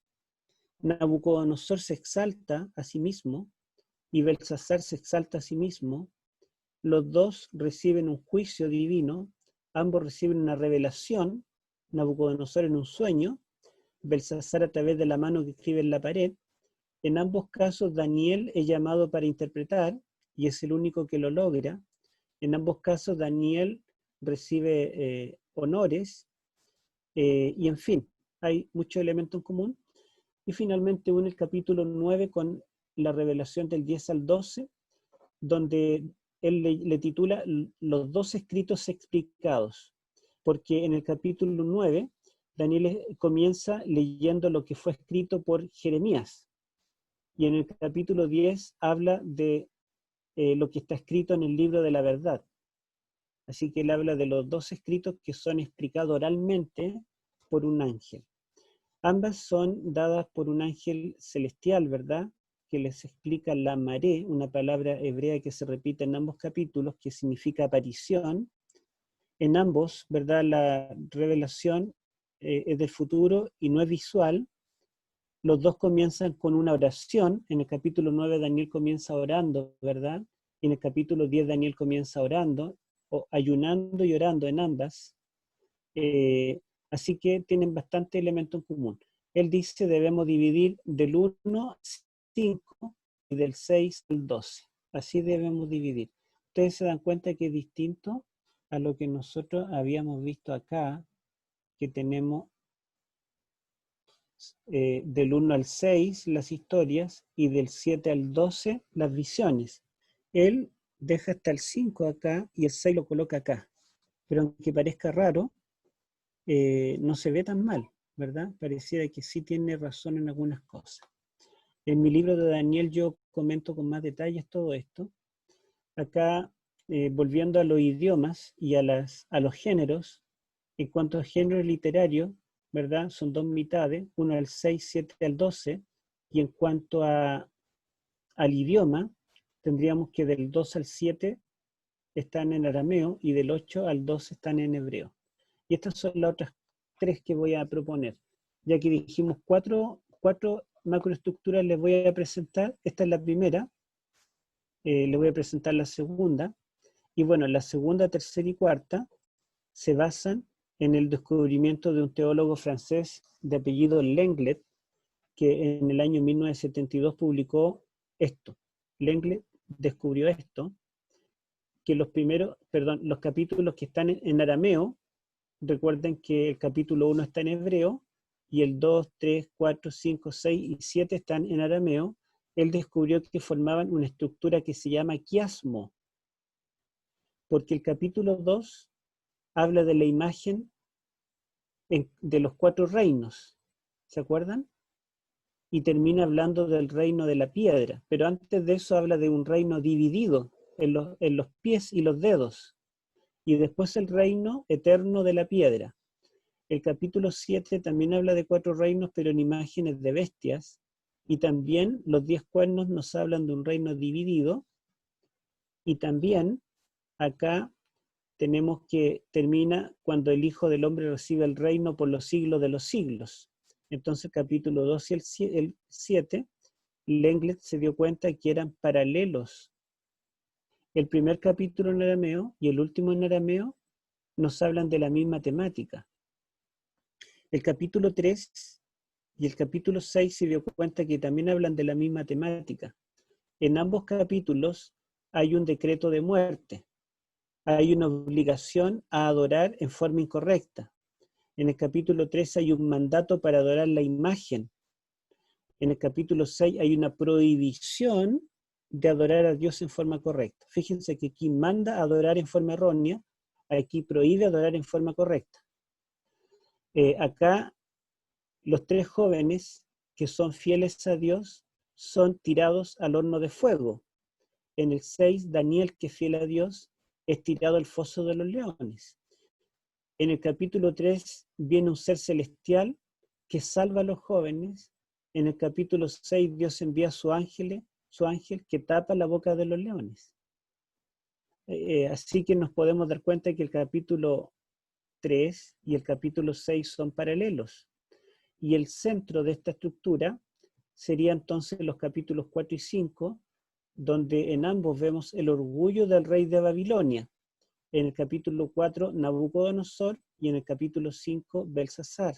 Nabucodonosor se exalta a sí mismo y Belsasar se exalta a sí mismo. Los 2 reciben un juicio divino, ambos reciben una revelación, Nabucodonosor en un sueño, Belsasar a través de la mano que escribe en la pared. En ambos casos Daniel es llamado para interpretar y es el único que lo logra. En ambos casos Daniel recibe honores y en fin, hay muchos elementos en común. Y finalmente une el capítulo 9 con la revelación del 10 al 12, donde él le titula los 2 escritos explicados, porque en el capítulo 9 Daniel comienza leyendo lo que fue escrito por Jeremías, y en el capítulo 10 habla de lo que está escrito en el libro de la verdad. Así que él habla de los 2 escritos que son explicados oralmente por un ángel. Ambas son dadas por un ángel celestial, ¿verdad?, que les explica la maré, una palabra hebrea que se repite en ambos capítulos, que significa aparición. En ambos, ¿verdad?, la revelación es del futuro y no es visual. Los 2 comienzan con una oración. En el capítulo 9 Daniel comienza orando, ¿verdad? Y en el capítulo 10 Daniel comienza orando, o ayunando y orando en ambas. Así que tienen bastante elemento en común. Él dice debemos dividir del 1 al 5 y del 6 al 12. Así debemos dividir. Ustedes se dan cuenta que es distinto a lo que nosotros habíamos visto acá, que tenemos del 1 al 6 las historias y del 7 al 12 las visiones. Él deja hasta el 5 acá y el 6 lo coloca acá. Pero aunque parezca raro, no se ve tan mal, ¿verdad? Pareciera que sí tiene razón en algunas cosas. En mi libro de Daniel yo comento con más detalles todo esto. Acá, volviendo a los idiomas y a los géneros, en cuanto a género literario, ¿verdad? Son 2 mitades, uno al 6, 7 al 12, y en cuanto al idioma, tendríamos que del 2 al 7 están en arameo y del 8 al 12 están en hebreo. Y estas son las otras 3 que voy a proponer. Ya que dijimos 4 macroestructuras les voy a presentar. Esta es la primera. Les voy a presentar la segunda. Y bueno, la segunda, tercera y cuarta se basan en el descubrimiento de un teólogo francés de apellido Lenglet, que en el año 1972 publicó esto. Lenglet descubrió esto, que los capítulos que están en arameo, recuerden que el capítulo 1 está en hebreo, y el 2, 3, 4, 5, 6 y 7 están en arameo. Él descubrió que formaban una estructura que se llama quiasmo, porque el capítulo 2 habla de la imagen de los 4 reinos, ¿se acuerdan? Y termina hablando del reino de la piedra, pero antes de eso habla de un reino dividido en los pies y los dedos, y después el reino eterno de la piedra. El capítulo 7 también habla de 4 reinos, pero en imágenes de bestias, y también los 10 cuernos nos hablan de un reino dividido, y también acá tenemos que termina cuando el Hijo del Hombre recibe el reino por los siglos de los siglos. Entonces el capítulo 2 y el 7, Lenglet se dio cuenta que eran paralelos. El primer capítulo en arameo y el último en arameo nos hablan de la misma temática. El capítulo 3 y el capítulo 6 se dio cuenta que también hablan de la misma temática. En ambos capítulos hay un decreto de muerte. Hay una obligación a adorar en forma incorrecta. En el capítulo 3 hay un mandato para adorar la imagen. En el capítulo 6 hay una prohibición de adorar a Dios en forma correcta. Fíjense que aquí manda a adorar en forma errónea, aquí prohíbe adorar en forma correcta. Acá los 3 jóvenes que son fieles a Dios son tirados al horno de fuego. En el 6, Daniel, que es fiel a Dios, es tirado al foso de los leones. En el capítulo 3 viene un ser celestial que salva a los jóvenes. En el capítulo 6 Dios envía a su ángel que tapa la boca de los leones. Así que nos podemos dar cuenta que el capítulo 3 y el capítulo 6 son paralelos. Y el centro de esta estructura sería entonces los capítulos 4 y 5, donde en ambos vemos el orgullo del rey de Babilonia. En el capítulo 4, Nabucodonosor, y en el capítulo 5, Belsasar.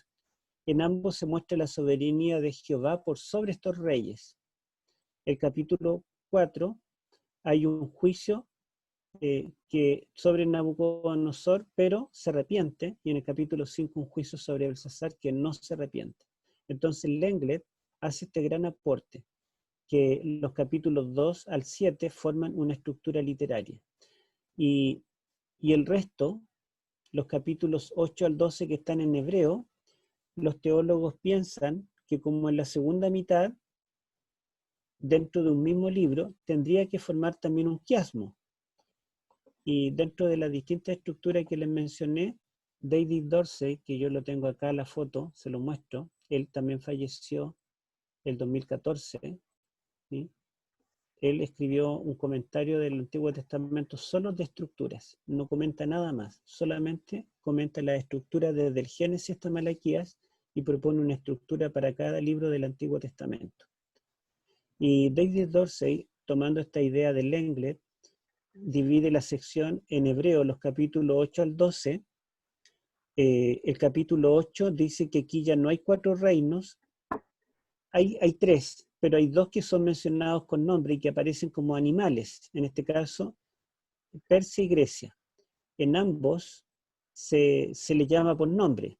En ambos se muestra la soberanía de Jehová por sobre estos reyes. El capítulo 4 hay un juicio que sobre Nabucodonosor, pero se arrepiente, y en el capítulo 5 un juicio sobre Belsasar que no se arrepiente. Entonces Lenglet hace este gran aporte, que los capítulos 2 al 7 forman una estructura literaria. Y el resto, los capítulos 8 al 12 que están en hebreo, los teólogos piensan que como en la segunda mitad, dentro de un mismo libro, tendría que formar también un quiasmo. Y dentro de las distintas estructuras que les mencioné, David Dorsey, que yo lo tengo acá la foto, se lo muestro, él también falleció el 2014, ¿sí? Él escribió un comentario del Antiguo Testamento solo de estructuras, no comenta nada más, solamente comenta la estructura desde el Génesis hasta Malaquías y propone una estructura para cada libro del Antiguo Testamento. Y David Dorsey, tomando esta idea de Lenglet, divide la sección en hebreo, los capítulos 8 al 12. El capítulo 8 dice que aquí ya no hay 4 reinos, hay 3, pero hay 2 que son mencionados con nombre y que aparecen como animales, en este caso Persia y Grecia. En ambos se le llama por nombre.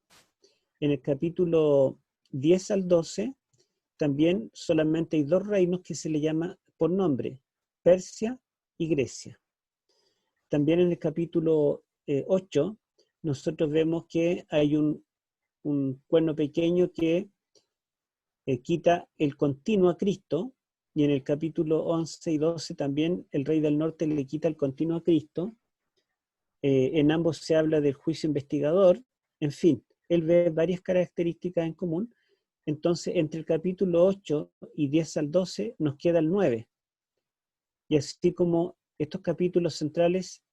En el capítulo 10 al 12 también solamente hay 2 reinos que se le llama por nombre, Persia y Grecia. También en el capítulo 8 nosotros vemos que hay un cuerno pequeño que quita el continuo a Cristo, y en el capítulo 11 y 12 también el rey del norte le quita el continuo a Cristo. En ambos se habla del juicio investigador. En fin, él ve varias características en común. Entonces, entre el capítulo 8 y 10 al 12 nos queda el 9. Y así como estos capítulos centrales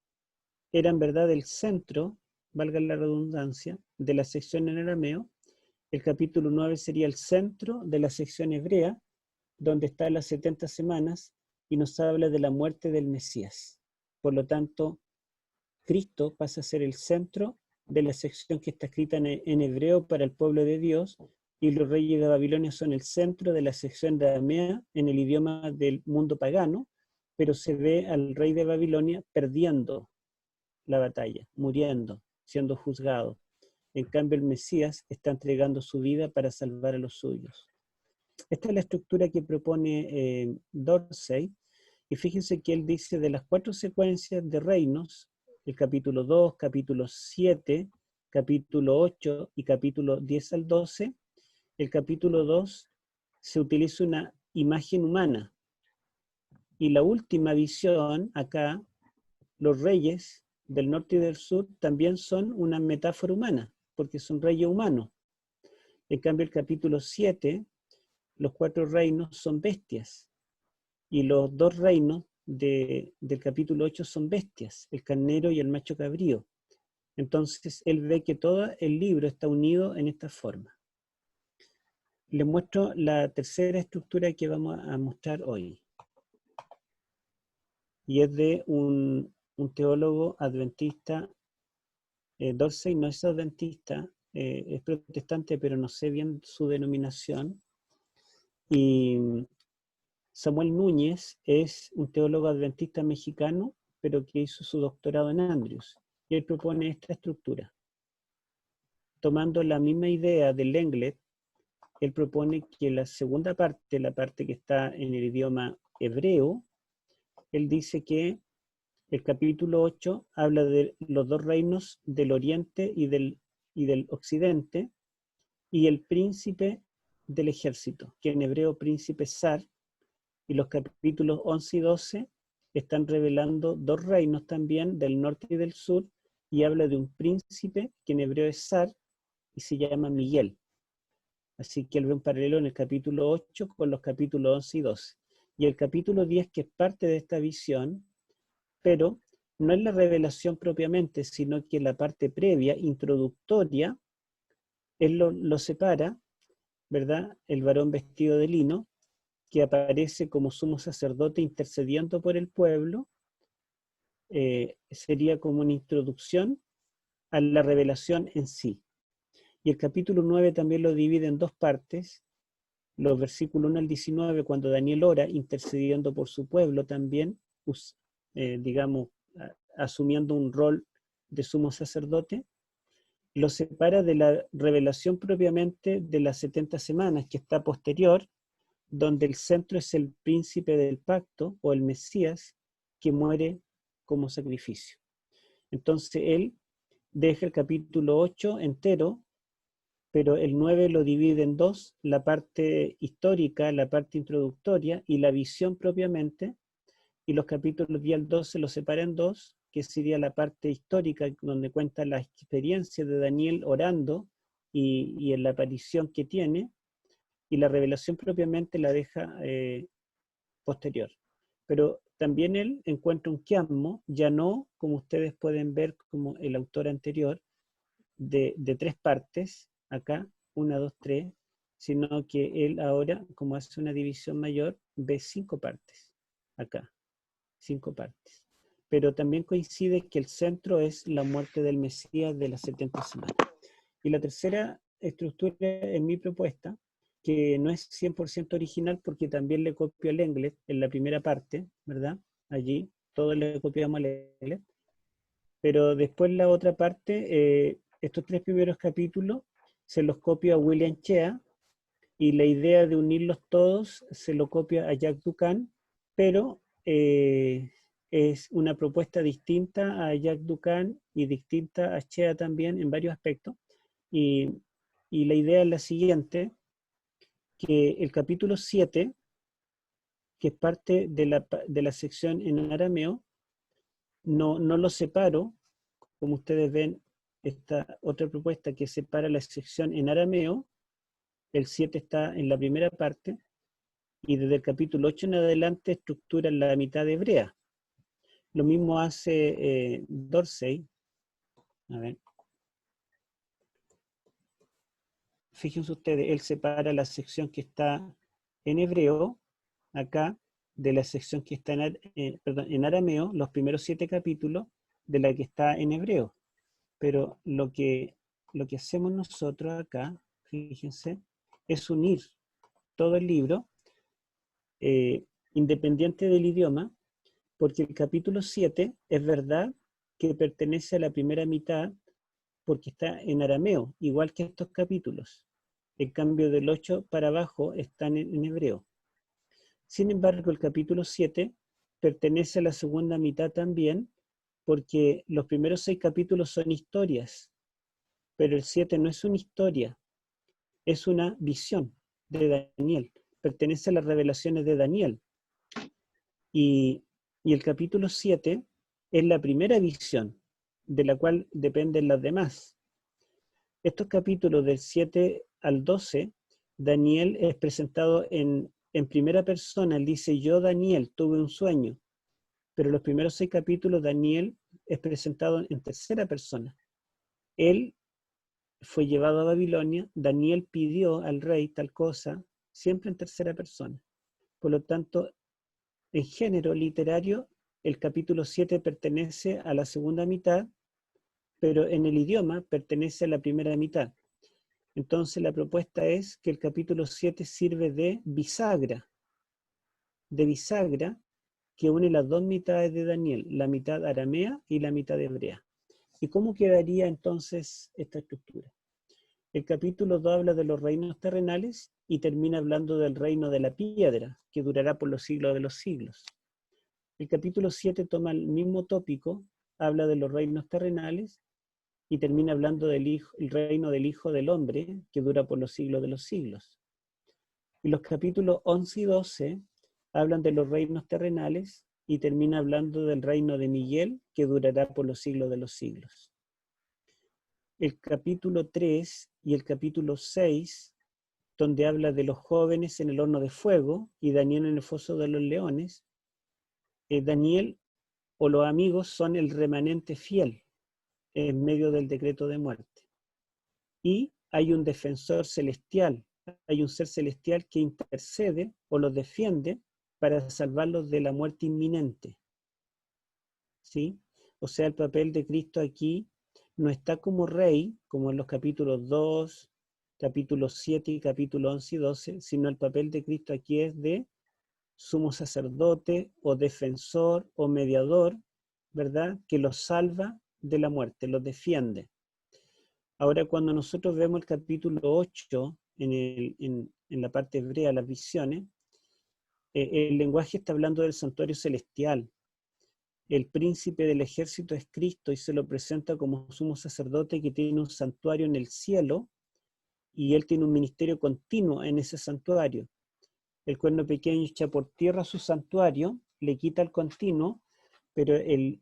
eran, ¿verdad?, el centro, valga la redundancia, de la sección en arameo, el capítulo 9 sería el centro de la sección hebrea, donde están las 70 semanas y nos habla de la muerte del Mesías. Por lo tanto, Cristo pasa a ser el centro de la sección que está escrita en hebreo para el pueblo de Dios, y los reyes de Babilonia son el centro de la sección de aramea en el idioma del mundo pagano, pero se ve al rey de Babilonia perdiendo la batalla, muriendo, siendo juzgado. En cambio, el Mesías está entregando su vida para salvar a los suyos. Esta es la estructura que propone Dorsey, y fíjense que él dice de las 4 secuencias de reinos, el capítulo 2, capítulo 7, capítulo 8 y capítulo 10 al 12, el capítulo 2 se utiliza una imagen humana. Y la última visión, acá, los reyes del norte y del sur también son una metáfora humana, porque son reyes humanos. En cambio, el capítulo 7, los 4 reinos son bestias, y los 2 reinos del capítulo 8 son bestias, el carnero y el macho cabrío. Entonces, él ve que todo el libro está unido en esta forma. Les muestro la tercera estructura que vamos a mostrar hoy. Y es de un teólogo adventista. Dorsey no es adventista, es protestante, pero no sé bien su denominación. Y Samuel Núñez es un teólogo adventista mexicano, pero que hizo su doctorado en Andrews. Y él propone esta estructura. Tomando la misma idea de Lenglet, él propone que la segunda parte, la parte que está en el idioma hebreo, él dice que el capítulo 8 habla de los 2 reinos del oriente y del occidente, y el príncipe del ejército, que en hebreo príncipe Sar, y los capítulos 11 y 12 están revelando 2 reinos también del norte y del sur, y habla de un príncipe que en hebreo es Sar y se llama Miguel. Así que él ve un paralelo en el capítulo 8 con los capítulos 11 y 12. Y el capítulo 10, que es parte de esta visión, pero no es la revelación propiamente, sino que la parte previa, introductoria, él lo separa, ¿verdad? El varón vestido de lino, que aparece como sumo sacerdote intercediendo por el pueblo, sería como una introducción a la revelación en sí. Y el capítulo 9 también lo divide en 2 partes, los versículos 1 al 19, cuando Daniel ora intercediendo por su pueblo también, digamos, asumiendo un rol de sumo sacerdote, lo separa de la revelación propiamente de las 70 semanas, que está posterior, donde el centro es el príncipe del pacto o el Mesías que muere como sacrificio. Entonces él deja el capítulo 8 entero, pero el 9 lo divide en 2, la parte histórica, la parte introductoria y la visión propiamente, y los capítulos 10 al 12 los separa en 2, que sería la parte histórica, donde cuenta la experiencia de Daniel orando y en la aparición que tiene, y la revelación propiamente la deja posterior. Pero también él encuentra un quiasmo, ya no, como ustedes pueden ver, como el autor anterior, de 3 partes, acá, 1, 2, 3, sino que él ahora, como hace una división mayor, ve 5 partes, acá, 5 partes. Pero también coincide que el centro es la muerte del Mesías de las 70 semanas. Y la tercera estructura en mi propuesta, que no es 100% original porque también le copio a Lenglet en la primera parte, ¿verdad? Allí, todos le copiamos a Lenglet. Pero después la otra parte, estos 3 primeros capítulos, se los copio a William Shea, y la idea de unirlos todos se lo copia a Jack Duncan, pero es una propuesta distinta a Jack Duncan y distinta a Shea también en varios aspectos. Y la idea es la siguiente, que el capítulo 7, que es parte de la sección en arameo, no lo separo, como ustedes ven, esta otra propuesta que separa la sección en arameo, el 7 está en la primera parte, y desde el capítulo 8 en adelante estructura la mitad de hebrea. Lo mismo hace Dorsey. A ver. Fíjense ustedes, él separa la sección que está en hebreo, acá, de la sección que está en arameo, los primeros 7 capítulos, de la que está en hebreo. Pero lo que hacemos nosotros acá, fíjense, es unir todo el libro, independiente del idioma, Porque el capítulo 7 es verdad que pertenece a la primera mitad porque está en arameo, igual que estos capítulos. En cambio, del 8 para abajo están en hebreo. Sin embargo, el capítulo 7 pertenece a la segunda mitad también, porque los primeros 6 capítulos son historias, pero el 7 no es una historia, es una visión de Daniel, pertenece a las revelaciones de Daniel. Y el capítulo 7 es la primera visión, de la cual dependen las demás. Estos capítulos del 7 al 12, Daniel es presentado en primera persona. Él dice, yo Daniel tuve un sueño, pero los primeros 6 capítulos Daniel es presentado en tercera persona. Él fue llevado a Babilonia, Daniel pidió al rey tal cosa, siempre en tercera persona. Por lo tanto, en género literario, el capítulo 7 pertenece a la segunda mitad, pero en el idioma pertenece a la primera mitad. Entonces la propuesta es que el capítulo 7 sirve de bisagra que une las dos mitades de Daniel, la mitad aramea y la mitad hebrea. ¿Y cómo quedaría entonces esta estructura? El capítulo 2 habla de los reinos terrenales y termina hablando del reino de la piedra, que durará por los siglos de los siglos. El capítulo 7 toma el mismo tópico, habla de los reinos terrenales y termina hablando del el reino del Hijo del Hombre, que dura por los siglos de los siglos. Y los capítulos 11 y 12 hablan de los reinos terrenales y termina hablando del reino de Miguel, que durará por los siglos de los siglos. El capítulo 3 y el capítulo 6, donde habla de los jóvenes en el horno de fuego y Daniel en el foso de los leones, Daniel o los amigos son el remanente fiel en medio del decreto de muerte. Y hay un defensor celestial, hay un ser celestial que intercede o los defiende para salvarlos de la muerte inminente. ¿Sí? O sea, el papel de Cristo aquí no está como rey, como en los capítulos 2, capítulos 7 y capítulos 11 y 12, sino el papel de Cristo aquí es de sumo sacerdote o defensor o mediador, ¿verdad? Que los salva de la muerte, los defiende. Ahora, cuando nosotros vemos el capítulo 8 en la parte hebrea, las visiones, el lenguaje está hablando del santuario celestial. El príncipe del ejército es Cristo y se lo presenta como sumo sacerdote que tiene un santuario en el cielo y él tiene un ministerio continuo en ese santuario. El cuerno pequeño echa por tierra su santuario, le quita el continuo, pero el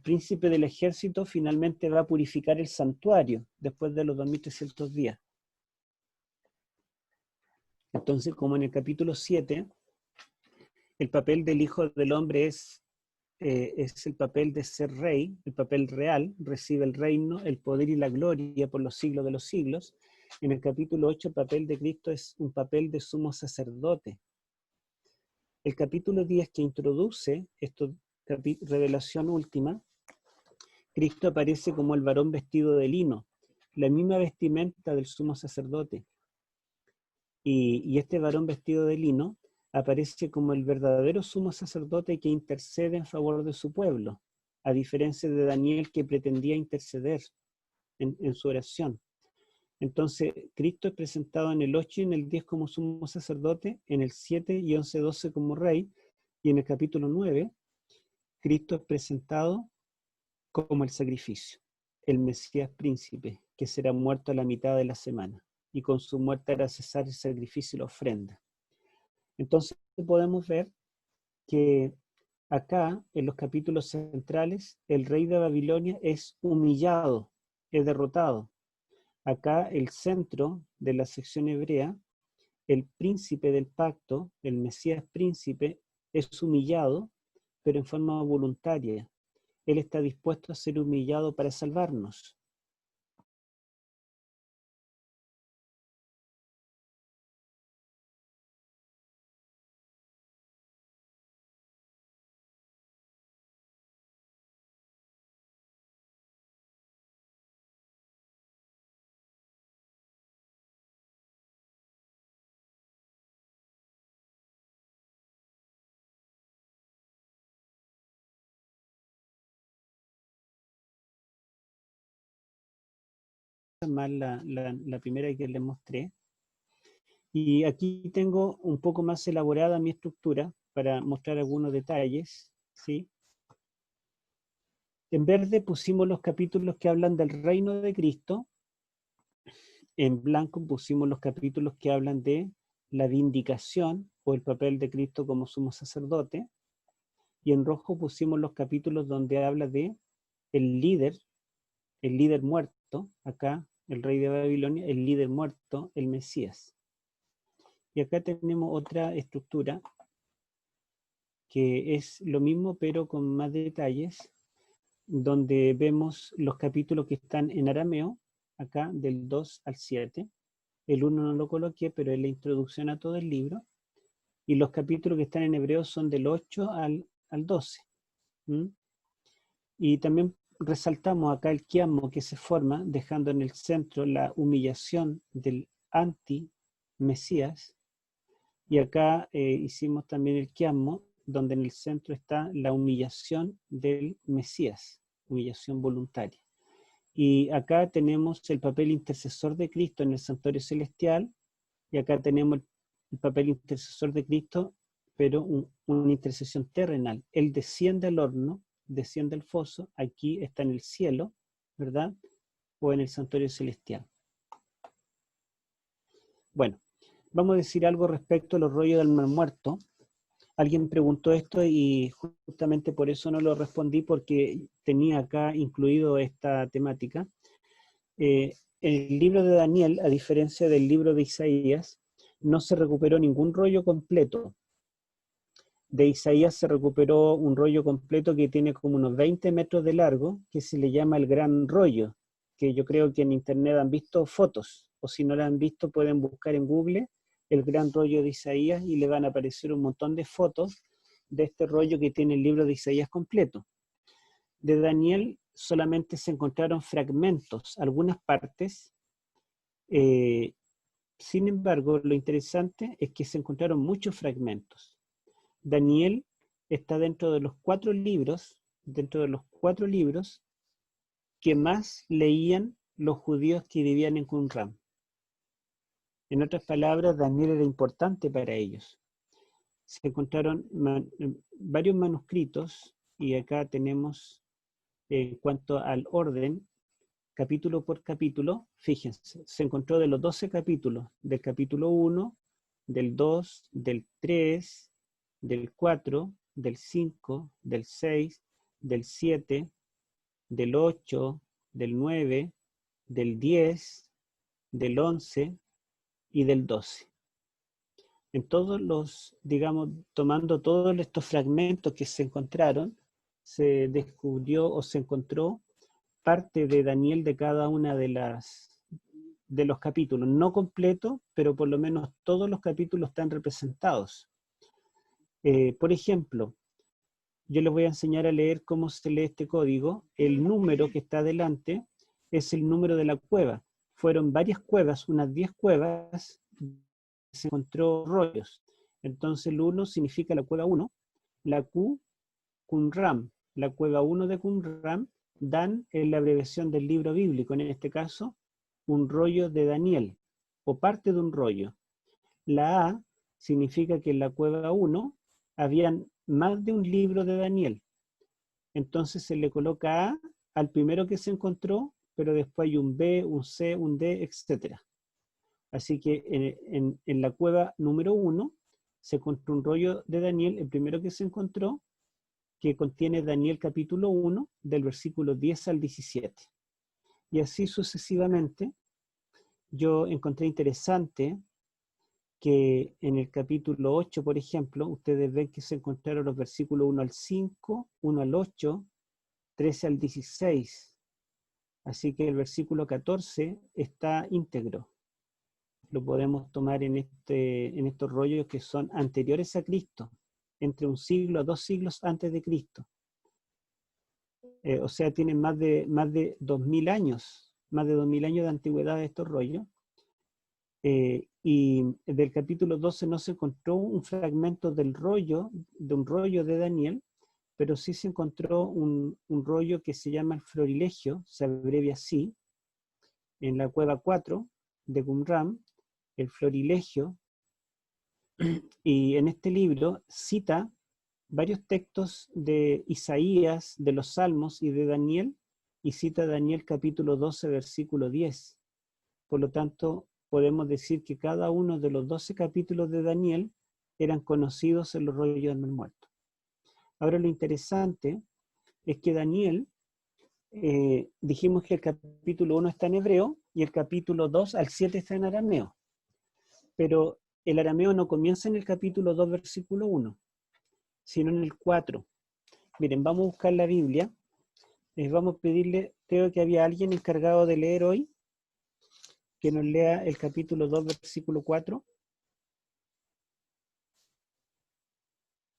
príncipe del ejército finalmente va a purificar el santuario después de los 2300 días. Entonces, como en el capítulo 7, el papel del Hijo del Hombre es el papel de ser rey, el papel real, recibe el reino, el poder y la gloria por los siglos de los siglos. En el capítulo 8, el papel de Cristo es un papel de sumo sacerdote. El capítulo 10 que introduce esta revelación última, Cristo aparece como el varón vestido de lino, la misma vestimenta del sumo sacerdote. Y este varón vestido de lino aparece como el verdadero sumo sacerdote que intercede en favor de su pueblo, a diferencia de Daniel que pretendía interceder en su oración. Entonces, Cristo es presentado en el 8 y en el 10 como sumo sacerdote, en el 7 y 11, 12 como rey, y en el capítulo 9, Cristo es presentado como el sacrificio, el Mesías príncipe, que será muerto a la mitad de la semana, y con su muerte hará cesar el sacrificio y la ofrenda. Entonces podemos ver que acá, en los capítulos centrales, el rey de Babilonia es humillado, es derrotado. Acá el centro de la sección hebrea, el príncipe del pacto, el Mesías príncipe, es humillado, pero en forma voluntaria. Él está dispuesto a ser humillado para salvarnos. hojas más la primera que les mostré. Y aquí tengo un poco más elaborada mi estructura para mostrar algunos detalles, ¿sí? En verde pusimos los capítulos que hablan del reino de Cristo. En blanco pusimos los capítulos que hablan de la vindicación o el papel de Cristo como sumo sacerdote. Y en rojo pusimos los capítulos donde habla de el líder muerto, acá el rey de Babilonia, el líder muerto, el Mesías. Y acá tenemos otra estructura que es lo mismo pero con más detalles, donde vemos los capítulos que están en arameo, acá del 2 al 7. El 1 no lo coloqué, pero es la introducción a todo el libro. Y los capítulos que están en hebreo son del 8 al 12. Y también resaltamos acá el quiasmo que se forma, dejando en el centro la humillación del anti-Mesías. Y acá hicimos también el quiasmo, donde en el centro está la humillación del Mesías, humillación voluntaria. Y acá tenemos el papel intercesor de Cristo en el santuario celestial, y acá tenemos el papel intercesor de Cristo, pero una intercesión terrenal. Él desciende al horno, desciende al foso, aquí está en el cielo, ¿verdad? O en el santuario celestial. Bueno, vamos a decir algo respecto a los rollos del mar muerto. Alguien preguntó esto y justamente por eso no lo respondí, porque tenía acá incluido esta temática. El libro de Daniel, a diferencia del libro de Isaías, no se recuperó ningún rollo completo. De Isaías se recuperó un rollo completo que tiene como unos 20 metros de largo, que se le llama el gran rollo, que yo creo que en internet han visto fotos, o si no la han visto pueden buscar en Google el gran rollo de Isaías y le van a aparecer un montón de fotos de este rollo que tiene el libro de Isaías completo. De Daniel solamente se encontraron fragmentos, algunas partes. Sin embargo, lo interesante es que se encontraron muchos fragmentos. Daniel está dentro de los cuatro libros que más leían los judíos que vivían en Qumran. En otras palabras, Daniel era importante para ellos. Se encontraron varios manuscritos, y acá tenemos, en cuanto al orden, capítulo por capítulo, fíjense, se encontró de los 12 capítulos, del capítulo 1, del 2, del 3, del 4, del 5, del 6, del 7, del 8, del 9, del 10, del 11 y del 12. En todos los, digamos, tomando todos estos fragmentos que se encontraron, se descubrió o se encontró parte de Daniel de cada una de los capítulos, no completo, pero por lo menos todos los capítulos están representados. Por ejemplo, yo les voy a enseñar a leer cómo se lee este código. El número que está adelante es el número de la cueva. Fueron varias cuevas, unas 10 cuevas, se encontró rollos. Entonces el 1 significa la cueva 1, la Q, Qumran, la cueva 1 de Qumran. Dan es la abreviación del libro bíblico, en este caso, un rollo de Daniel, o parte de un rollo. La A significa que en la cueva 1 habían más de un libro de Daniel. Entonces se le coloca A al primero que se encontró, pero después hay un B, un C, un D, etc. Así que en la cueva número 1 se encontró un rollo de Daniel, el primero que se encontró, que contiene Daniel capítulo 1, del versículo 10 al 17. Y así sucesivamente. Yo encontré interesante que en el capítulo 8, por ejemplo, ustedes ven que se encontraron los versículos 1 al 5, 1 al 8, 13 al 16. Así que el versículo 14 está íntegro. Lo podemos tomar en estos rollos que son anteriores a Cristo, entre un siglo a 2 siglos antes de Cristo. O sea, tienen más de 2000 años, más de 2000 años de antigüedad estos rollos. Y del capítulo 12 no se encontró un fragmento de un rollo de Daniel, pero sí se encontró un rollo que se llama el Florilegio, se abrevia así, en la cueva 4 de Qumran, el Florilegio, y en este libro cita varios textos de Isaías, de los Salmos y de Daniel, y cita Daniel capítulo 12, versículo 10. Por lo tanto, podemos decir que cada uno de los 12 capítulos de Daniel eran conocidos en los rollos del Mar Muerto. Ahora lo interesante es que Daniel, dijimos que el capítulo 1 está en hebreo y el capítulo 2 al 7 está en arameo. Pero el arameo no comienza en el capítulo 2, versículo 1, sino en el 4. Miren, vamos a buscar la Biblia. Vamos a pedirle, creo que había alguien encargado de leer hoy, que nos lea el capítulo 2, versículo 4.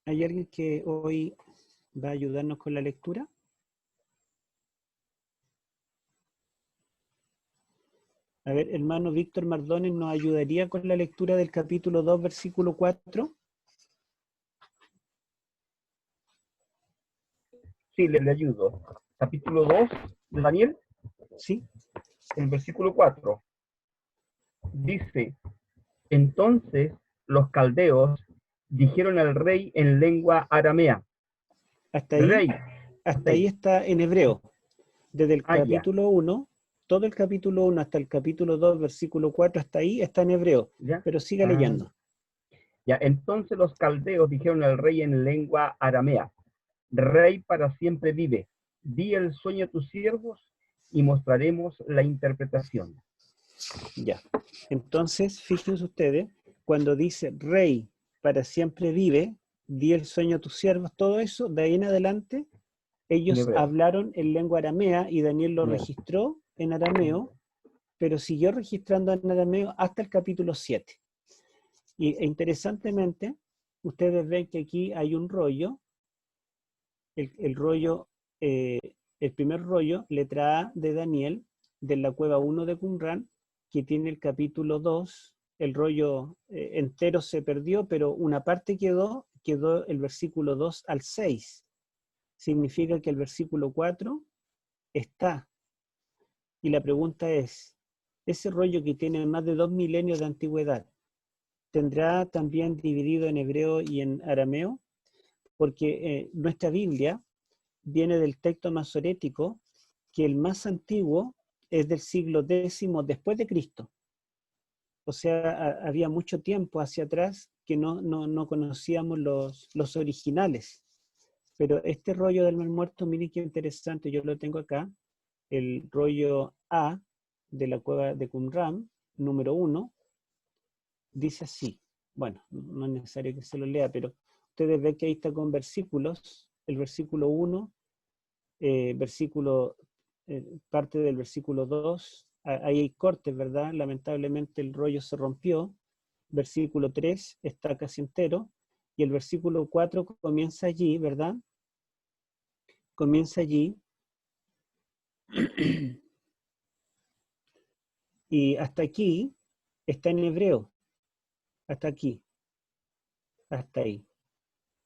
¿Hay alguien que hoy va a ayudarnos con la lectura? A ver, hermano Víctor Mardones, ¿nos ayudaría con la lectura del capítulo 2, versículo 4? Sí, le ayudo. Capítulo 2 de Daniel, Sí. el versículo 4. Dice, entonces los caldeos dijeron al rey en lengua aramea. Hasta ahí, Rey, hasta ahí está en hebreo. Desde el ya. capítulo 1, todo el capítulo 1 hasta el capítulo 2, versículo 4, hasta ahí está en hebreo. ¿Ya? Pero siga leyendo. Ya, entonces los caldeos dijeron al rey en lengua aramea, Rey para siempre vive, di el sueño a tus siervos y mostraremos la interpretación. Ya. Entonces, fíjense ustedes, cuando dice Rey para siempre vive, di el sueño a tus siervos, todo eso, de ahí en adelante, ellos hablaron en lengua aramea y Daniel lo registró en arameo, pero siguió registrando en arameo hasta el capítulo 7. E interesantemente, ustedes ven que aquí hay un rollo, el rollo, el primer rollo, letra A de Daniel, de la cueva 1 de Qumran, que tiene el capítulo 2, el rollo entero se perdió, pero una parte quedó el versículo 2 al 6. Significa que el versículo 4 está. Y la pregunta es, ese rollo que tiene más de 2 milenios de antigüedad, ¿tendrá también dividido en hebreo y en arameo? Porque nuestra Biblia viene del texto masorético, que el más antiguo es del siglo X después de Cristo. O sea, había mucho tiempo hacia atrás que no conocíamos los originales. Pero este rollo del Mar Muerto, miren qué interesante, yo lo tengo acá, el rollo A de la cueva de Qumran, número 1, dice así. Bueno, no es necesario que se lo lea, pero ustedes ven que ahí está con versículos. El versículo 1, parte del versículo 2, ahí hay cortes, ¿verdad? Lamentablemente el rollo se rompió. Versículo 3 está casi entero. Y el versículo 4 comienza allí, ¿verdad? Comienza allí. Y hasta aquí está en hebreo. Hasta aquí. Hasta ahí.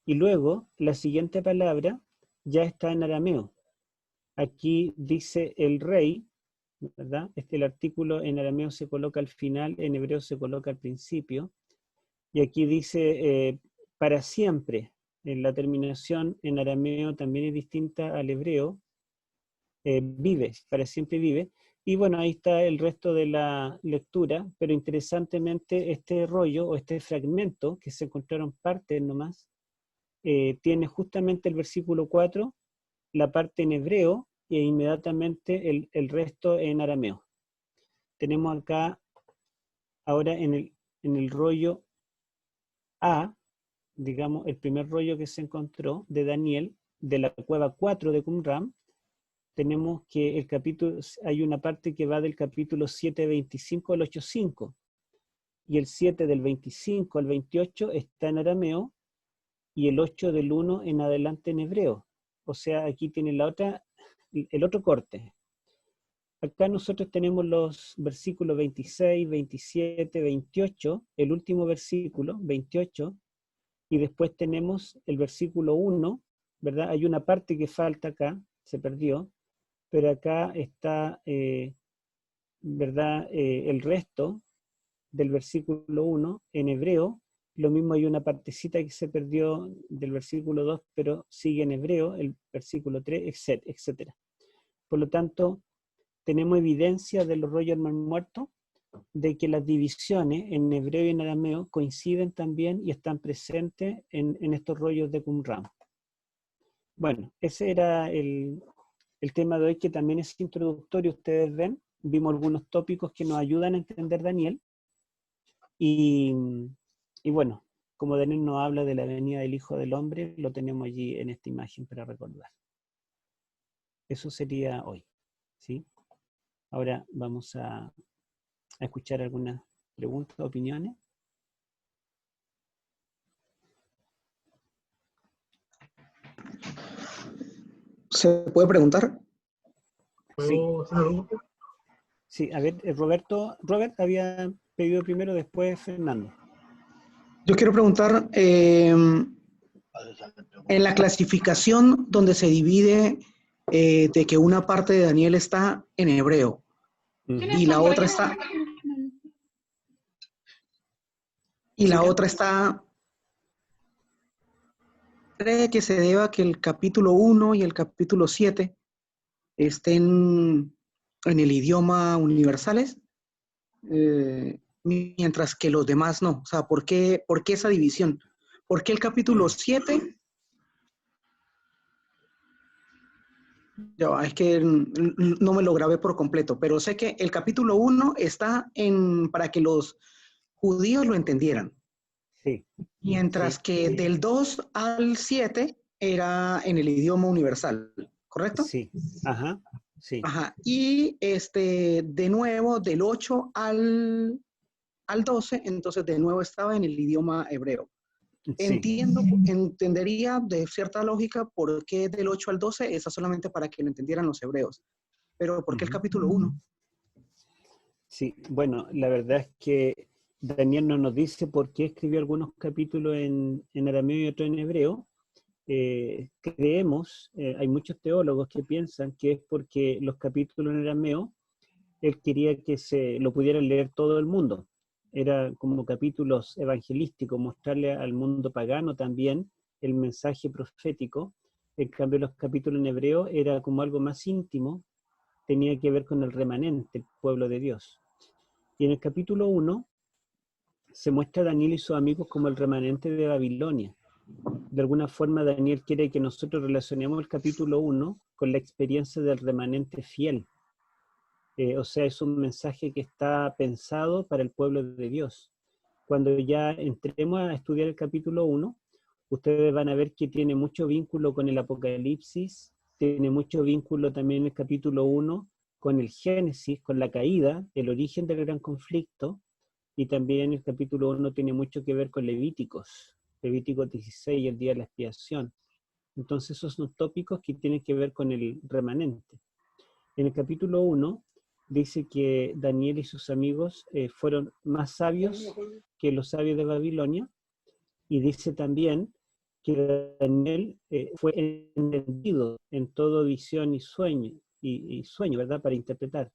Y luego, la siguiente palabra ya está en arameo. Aquí dice el rey, ¿verdad? El artículo en arameo se coloca al final, en hebreo se coloca al principio. Y aquí dice para siempre. La terminación en arameo también es distinta al hebreo. Vive, para siempre vive. Y bueno, ahí está el resto de la lectura, pero interesantemente este rollo o este fragmento, que se encontraron partes nomás, tiene justamente el versículo 4, la parte en hebreo e inmediatamente el resto en arameo. Tenemos acá, ahora en el rollo A, digamos, el primer rollo que se encontró de Daniel, de la cueva 4 de Qumran, tenemos que el capítulo, hay una parte que va del capítulo 7:25 al 8:5, y el 7 del 25 al 28 está en arameo, y el 8 del 1 en adelante en hebreo. O sea, aquí tiene el otro corte. Acá nosotros tenemos los versículos 26, 27, 28, el último versículo, 28, y después tenemos el versículo 1, ¿verdad? Hay una parte que falta acá, se perdió, pero acá está ¿verdad? El resto del versículo 1 en hebreo. Lo mismo hay una partecita que se perdió del versículo 2, pero sigue en hebreo, el versículo 3, etc. Por lo tanto, tenemos evidencia de los rollos del Mar Muerto, de que las divisiones en hebreo y en arameo coinciden también y están presentes en estos rollos de Qumran. Bueno, ese era el tema de hoy, que también es introductorio. Ustedes ven, vimos algunos tópicos que nos ayudan a entender Daniel. Y bueno, como Daniel nos habla de la venida del Hijo del Hombre, lo tenemos allí en esta imagen para recordar. Eso sería hoy, ¿sí? Ahora vamos a escuchar algunas preguntas, opiniones. ¿Se puede preguntar? Sí. Sí, a ver, Robert había pedido primero, después Fernando. Yo quiero preguntar, en la clasificación donde se divide de que una parte de Daniel está en hebreo y la otra está ¿cree que se deba a que el capítulo 1 y el capítulo 7 estén en el idioma universales, mientras que los demás no? O sea, ¿por qué esa división? ¿Por qué el capítulo 7? Es que no me lo grabé por completo, pero sé que el capítulo 1 está para que los judíos lo entendieran. Sí. Mientras que del 2 al 7 era en el idioma universal, ¿correcto? Sí, ajá, sí. Ajá, y de nuevo del 8 al 12, entonces de nuevo estaba en el idioma hebreo. Sí. Entendería de cierta lógica por qué del 8 al 12 es solamente para que lo entendieran los hebreos. Pero ¿por qué el capítulo 1? Sí, bueno, la verdad es que Daniel no nos dice por qué escribió algunos capítulos en arameo y otros en hebreo. Creemos, hay muchos teólogos que piensan que es porque los capítulos en arameo, él quería que se lo pudiera leer todo el mundo. Era como capítulos evangelísticos, mostrarle al mundo pagano también el mensaje profético. En cambio, los capítulos en hebreo era como algo más íntimo, tenía que ver con el remanente, el pueblo de Dios. Y en el capítulo 1 se muestra a Daniel y sus amigos como el remanente de Babilonia. De alguna forma Daniel quiere que nosotros relacionemos el capítulo 1 con la experiencia del remanente fiel. O sea, es un mensaje que está pensado para el pueblo de Dios. Cuando ya entremos a estudiar el capítulo 1, ustedes van a ver que tiene mucho vínculo con el Apocalipsis, tiene mucho vínculo también el capítulo 1 con el Génesis, con la caída, el origen del gran conflicto, y también el capítulo 1 tiene mucho que ver con Levíticos 16 y el día de la expiación. Entonces esos son tópicos que tienen que ver con el remanente. En el capítulo 1 dice que Daniel y sus amigos fueron más sabios que los sabios de Babilonia, y dice también que Daniel fue entendido en todo visión y sueño, ¿verdad? Para interpretar.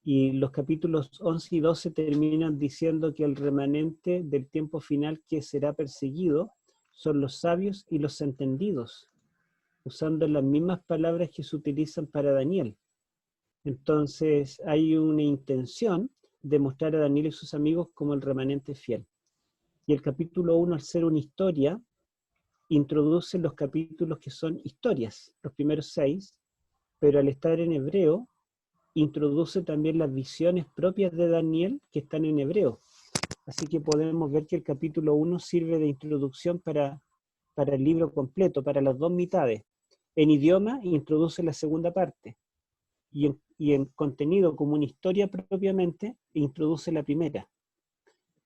Y los capítulos 11 y 12 terminan diciendo que el remanente del tiempo final que será perseguido son los sabios y los entendidos, usando las mismas palabras que se utilizan para Daniel. Entonces hay una intención de mostrar a Daniel y sus amigos como el remanente fiel. Y el capítulo 1, al ser una historia, introduce los capítulos que son historias, los primeros 6, pero al estar en hebreo, introduce también las visiones propias de Daniel que están en hebreo. Así que podemos ver que el capítulo 1 sirve de introducción para el libro completo, para las dos mitades. En idioma introduce la segunda parte, y en contenido como una historia propiamente introduce la primera.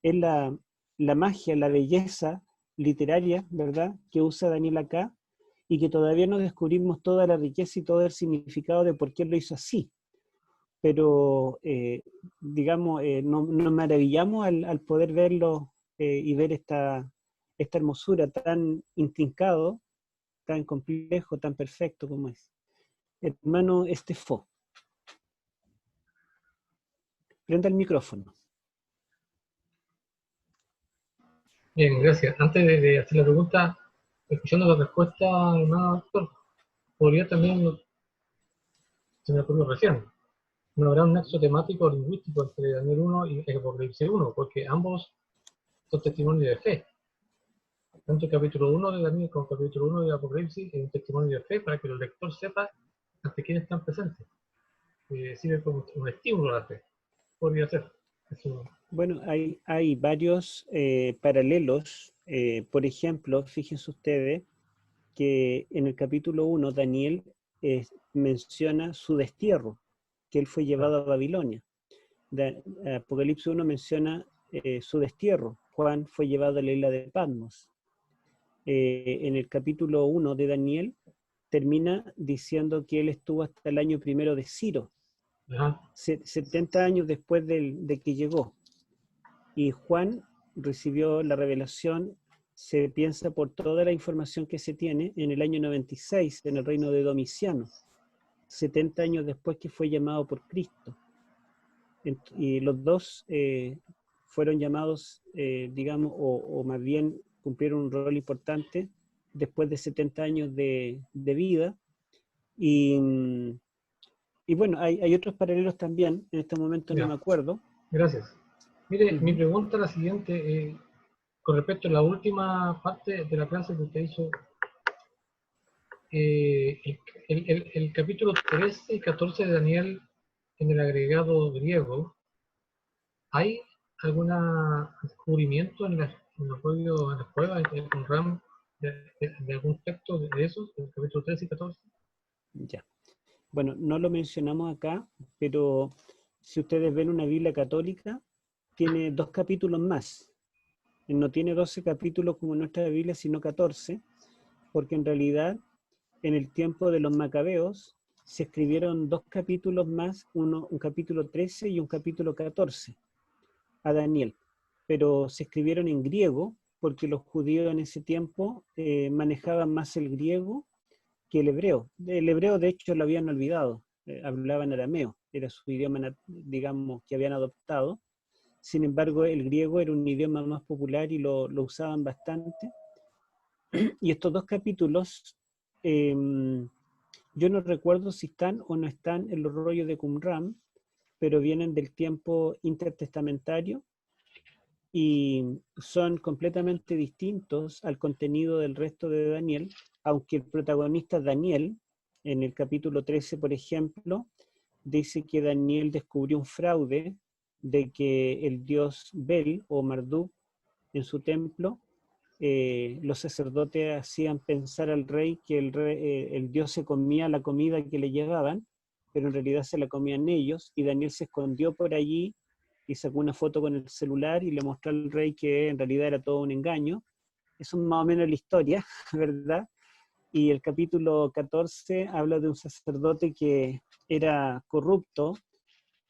Es la magia, la belleza literaria, ¿verdad?, que usa Daniel acá, y que todavía no descubrimos toda la riqueza y todo el significado de por qué lo hizo así. Pero, digamos, nos maravillamos al poder verlo y ver esta hermosura tan intrincado, tan complejo, tan perfecto como es. Hermano Estefó. Prenda el micrófono. Bien, gracias. Antes de hacer la pregunta, escuchando la respuesta, hermano doctor, podría también, se me ocurrió recién, no habrá un nexo temático o lingüístico entre Daniel 1 y Apocalipsis 1, porque ambos son testimonios de fe. Tanto el capítulo 1 de Daniel como el capítulo 1 de Apocalipsis es un testimonio de fe para que el lector sepa ante quiénes están presentes. Sirve como un estímulo a la fe. Podría ser. Eso. Bueno, hay varios paralelos. Por ejemplo, fíjense ustedes que en el capítulo 1 Daniel menciona su destierro, que él fue llevado a Babilonia. Apocalipsis 1 menciona su destierro. Juan fue llevado a la isla de Patmos. En el capítulo 1 de Daniel termina diciendo que él estuvo hasta el año 1 de Ciro, 70 años después de que llegó. Y Juan recibió la revelación, se piensa por toda la información que se tiene, en el año 96, en el reino de Domiciano, 70 años después que fue llamado por Cristo. Y los dos fueron llamados, digamos, o más bien cumplieron un rol importante después de 70 años de vida. Y bueno, hay otros paralelos también, en este momento no me acuerdo. Gracias. Mire, mi pregunta es la siguiente, con respecto a la última parte de la clase que usted hizo, el capítulo 13 y 14 de Daniel en el agregado griego, ¿hay algún descubrimiento en los rollos, en las cuevas, en el RAM de algún texto de esos, del capítulo 13 y 14? Ya. Bueno, no lo mencionamos acá, pero si ustedes ven una Biblia católica, tiene 2 capítulos más. No tiene 12 capítulos como nuestra Biblia, sino 14, porque en realidad en el tiempo de los macabeos se escribieron 2 capítulos más, un capítulo 13 y un capítulo 14 a Daniel, pero se escribieron en griego porque los judíos en ese tiempo manejaban más el griego que el hebreo. El hebreo, de hecho, lo habían olvidado, hablaban arameo, era su idioma, digamos, que habían adoptado. Sin embargo, el griego era un idioma más popular y lo usaban bastante. Y estos 2 capítulos, yo no recuerdo si están o no están en los rollos de Qumran, pero vienen del tiempo intertestamentario y son completamente distintos al contenido del resto de Daniel, aunque el protagonista Daniel, en el capítulo 13, por ejemplo, dice que Daniel descubrió un fraude de que el dios Bel o Marduk en su templo, los sacerdotes hacían pensar al rey que el dios se comía la comida que le llevaban, pero en realidad se la comían ellos, y Daniel se escondió por allí y sacó una foto con el celular y le mostró al rey que en realidad era todo un engaño. Eso es más o menos la historia, ¿verdad? Y el capítulo 14 habla de un sacerdote que era corrupto,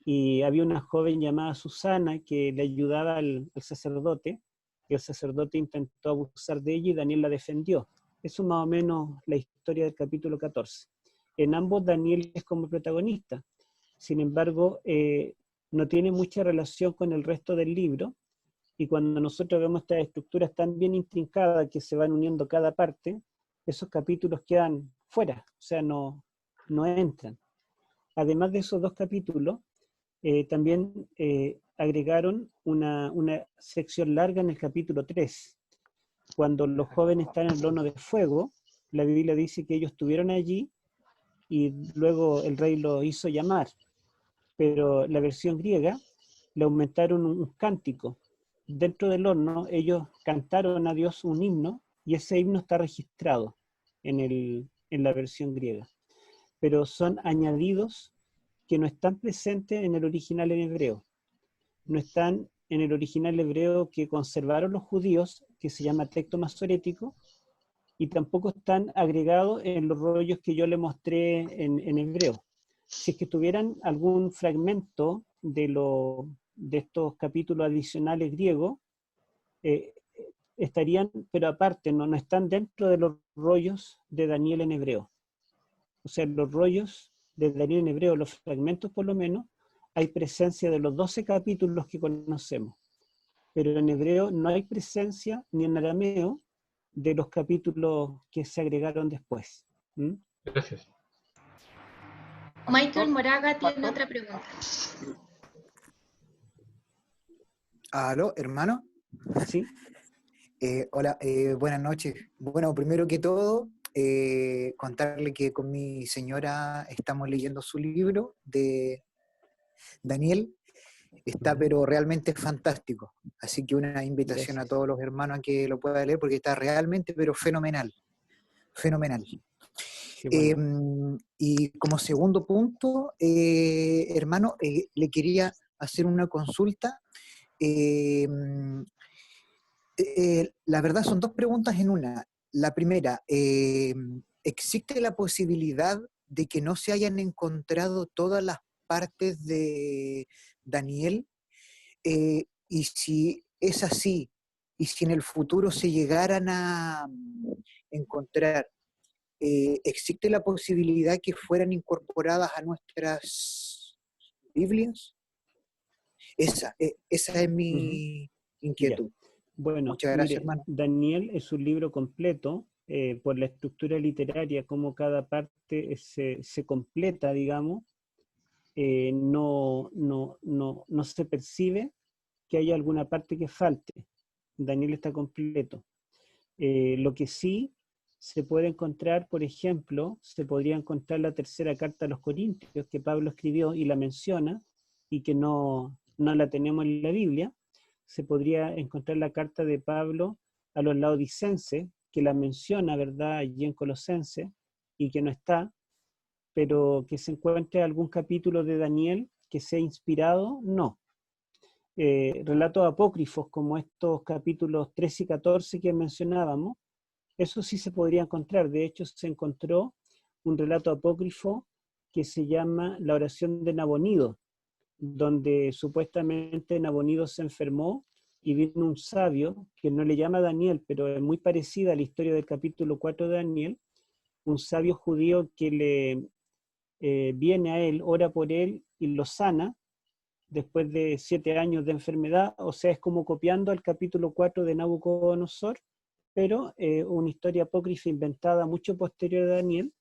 y había una joven llamada Susana que le ayudaba al sacerdote, y el sacerdote intentó abusar de ella y Daniel la defendió. Eso es más o menos la historia del capítulo 14. En ambos Daniel es como protagonista, sin embargo, no tiene mucha relación con el resto del libro, y cuando nosotros vemos estas estructuras tan bien intrincadas que se van uniendo cada parte, esos capítulos quedan fuera, o sea, no entran. Además de esos 2 capítulos, también agregaron una sección larga en el capítulo 3. Cuando los jóvenes están en el horno de fuego, la Biblia dice que ellos estuvieron allí y luego el rey los hizo llamar. Pero la versión griega le aumentaron un cántico. Dentro del horno ellos cantaron a Dios un himno y ese himno está registrado en la versión griega. Pero son añadidos que no están presentes en el original en hebreo. No están en el original hebreo que conservaron los judíos, que se llama texto masorético, y tampoco están agregados en los rollos que yo le mostré en hebreo. Si es que tuvieran algún fragmento de estos capítulos adicionales griegos, estarían, pero aparte, no están dentro de los rollos de Daniel en hebreo. O sea, los rollos de Daniel en hebreo, los fragmentos por lo menos, hay presencia de los 12 capítulos que conocemos, pero en hebreo no hay presencia, ni en arameo, de los capítulos que se agregaron después. ¿Mm? Gracias. Michael Moraga tiene otra pregunta. Aló, hermano. ¿Sí? Hola, buenas noches. Bueno, primero que todo, contarle que con mi señora estamos leyendo su libro de Daniel. Está pero realmente fantástico. Así que una invitación Gracias. a todos los hermanos a que lo puedan leer porque está realmente pero fenomenal. Fenomenal. Qué bueno. Y como segundo punto, hermano, le quería hacer una consulta. La verdad son dos preguntas en una. La primera, ¿existe la posibilidad de que no se hayan encontrado todas las partes de Daniel? Y si es así, y si en el futuro se llegaran a encontrar, ¿existe la posibilidad que fueran incorporadas a nuestras Biblias? Esa es mi Ya. inquietud. Bueno, Muchas gracias, mire, hermano. Daniel es un libro completo por la estructura literaria, como cada parte se completa, digamos. No se percibe que haya alguna parte que falte. Daniel está completo. Lo que sí se puede encontrar, por ejemplo, se podría encontrar la tercera carta a los Corintios que Pablo escribió y la menciona y que no la tenemos en la Biblia. Se podría encontrar la carta de Pablo a los laodicenses, que la menciona, ¿verdad?, allí en Colosenses, y que no está, pero que se encuentre algún capítulo de Daniel que sea inspirado, no. Relatos apócrifos como estos capítulos 13 y 14 que mencionábamos, eso sí se podría encontrar. De hecho, se encontró un relato apócrifo que se llama La oración de Nabonido, donde supuestamente Nabonido se enfermó y vino un sabio, que no le llama Daniel, pero es muy parecida a la historia del capítulo 4 de Daniel, un sabio judío que le viene a él, ora por él y lo sana después de 7 años de enfermedad. O sea, es como copiando al capítulo 4 de Nabucodonosor, pero una historia apócrifa inventada mucho posterior a Daniel,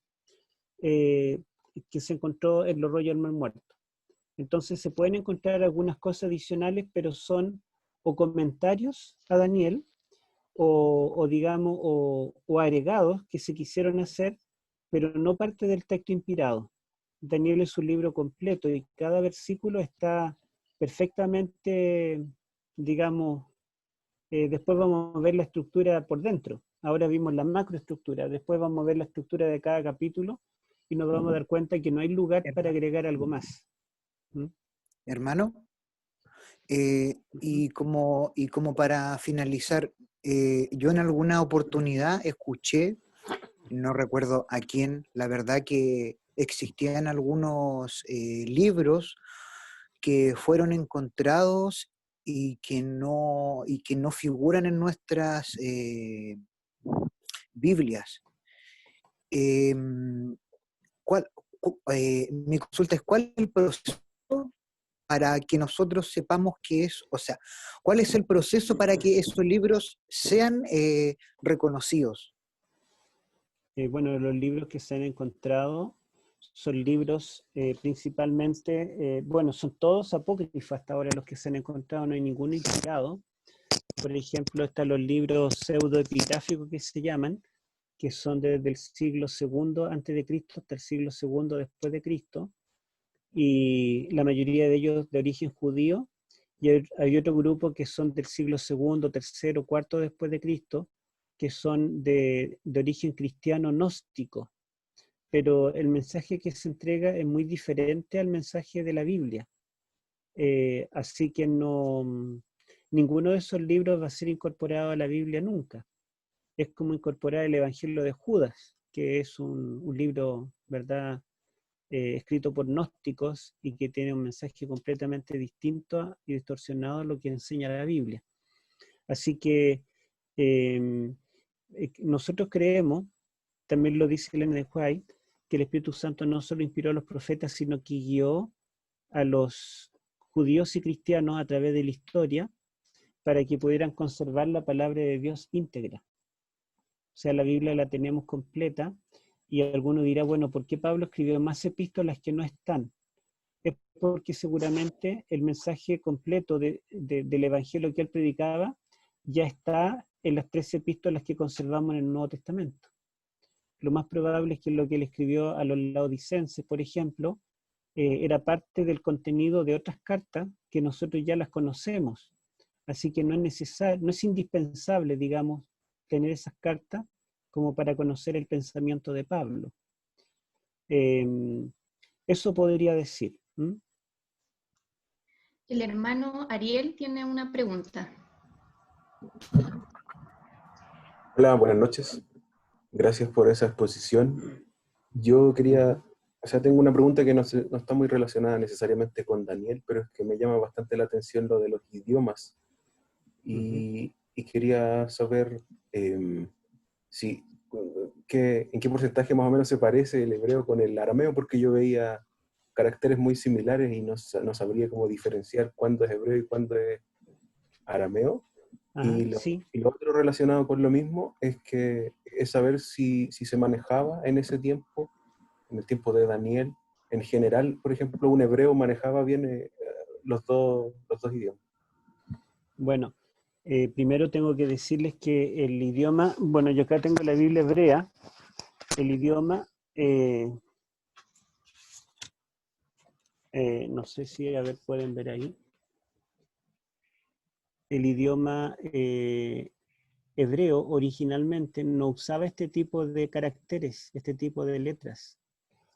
que se encontró en los rollos del Mar Muerto. Entonces se pueden encontrar algunas cosas adicionales, pero son o comentarios a Daniel, o digamos, o agregados que se quisieron hacer, pero no parte del texto inspirado. Daniel es un libro completo y cada versículo está perfectamente, digamos, después vamos a ver la estructura por dentro. Ahora vimos la macroestructura, después vamos a ver la estructura de cada capítulo y nos vamos a dar cuenta que no hay lugar para agregar algo más. ¿Mm? Hermano, y como para finalizar, yo en alguna oportunidad escuché, no recuerdo a quién, la verdad que existían algunos libros que fueron encontrados y que no figuran en nuestras Biblias. Mi consulta es, ¿cuál es el proceso para que nosotros sepamos qué es, o sea, cuál es el proceso para que esos libros sean reconocidos? Bueno, los libros que se han encontrado son libros principalmente, bueno, son todos apócrifos hasta ahora los que se han encontrado, no hay ninguno inspirado. Por ejemplo, están los libros pseudoepitafíficos que se llaman, que son desde el siglo II antes de Cristo hasta el siglo II después de Cristo, y la mayoría de ellos de origen judío, y hay otro grupo que son del siglo II, III, IV después de Cristo, que son de origen cristiano gnóstico, pero el mensaje que se entrega es muy diferente al mensaje de la Biblia. Así que ninguno de esos libros va a ser incorporado a la Biblia nunca. Es como incorporar el Evangelio de Judas, que es un libro, ¿verdad?, escrito por gnósticos y que tiene un mensaje completamente distinto y distorsionado a lo que enseña la Biblia. Así que nosotros creemos, también lo dice Ellen White, que el Espíritu Santo no solo inspiró a los profetas, sino que guió a los judíos y cristianos a través de la historia para que pudieran conservar la palabra de Dios íntegra. O sea, la Biblia la tenemos completa y alguno dirá, bueno, ¿por qué Pablo escribió más epístolas que no están? Es porque seguramente el mensaje completo del evangelio que él predicaba ya está en las 13 epístolas que conservamos en el Nuevo Testamento. Lo más probable es que lo que él escribió a los laodicenses, por ejemplo, era parte del contenido de otras cartas que nosotros ya las conocemos. Así que no es necesario, no es indispensable, digamos, tener esas cartas como para conocer el pensamiento de Pablo. Eso podría decir. El hermano Ariel tiene una pregunta. Hola, buenas noches. Gracias por esa exposición. Yo quería, tengo una pregunta que no está muy relacionada necesariamente con Daniel, pero es que me llama bastante la atención lo de los idiomas. Y quería saber en qué porcentaje más o menos se parece el hebreo con el arameo, porque yo veía caracteres muy similares y no sabría cómo diferenciar cuándo es hebreo y cuándo es arameo. Sí. Y lo otro relacionado con lo mismo es saber si se manejaba en ese tiempo, en el tiempo de Daniel, en general, por ejemplo, un hebreo manejaba bien los dos idiomas. Bueno, primero tengo que decirles que el idioma, bueno, yo acá tengo la Biblia hebrea, el idioma, no sé si, a ver, pueden ver ahí, el idioma hebreo originalmente no usaba este tipo de caracteres, este tipo de letras.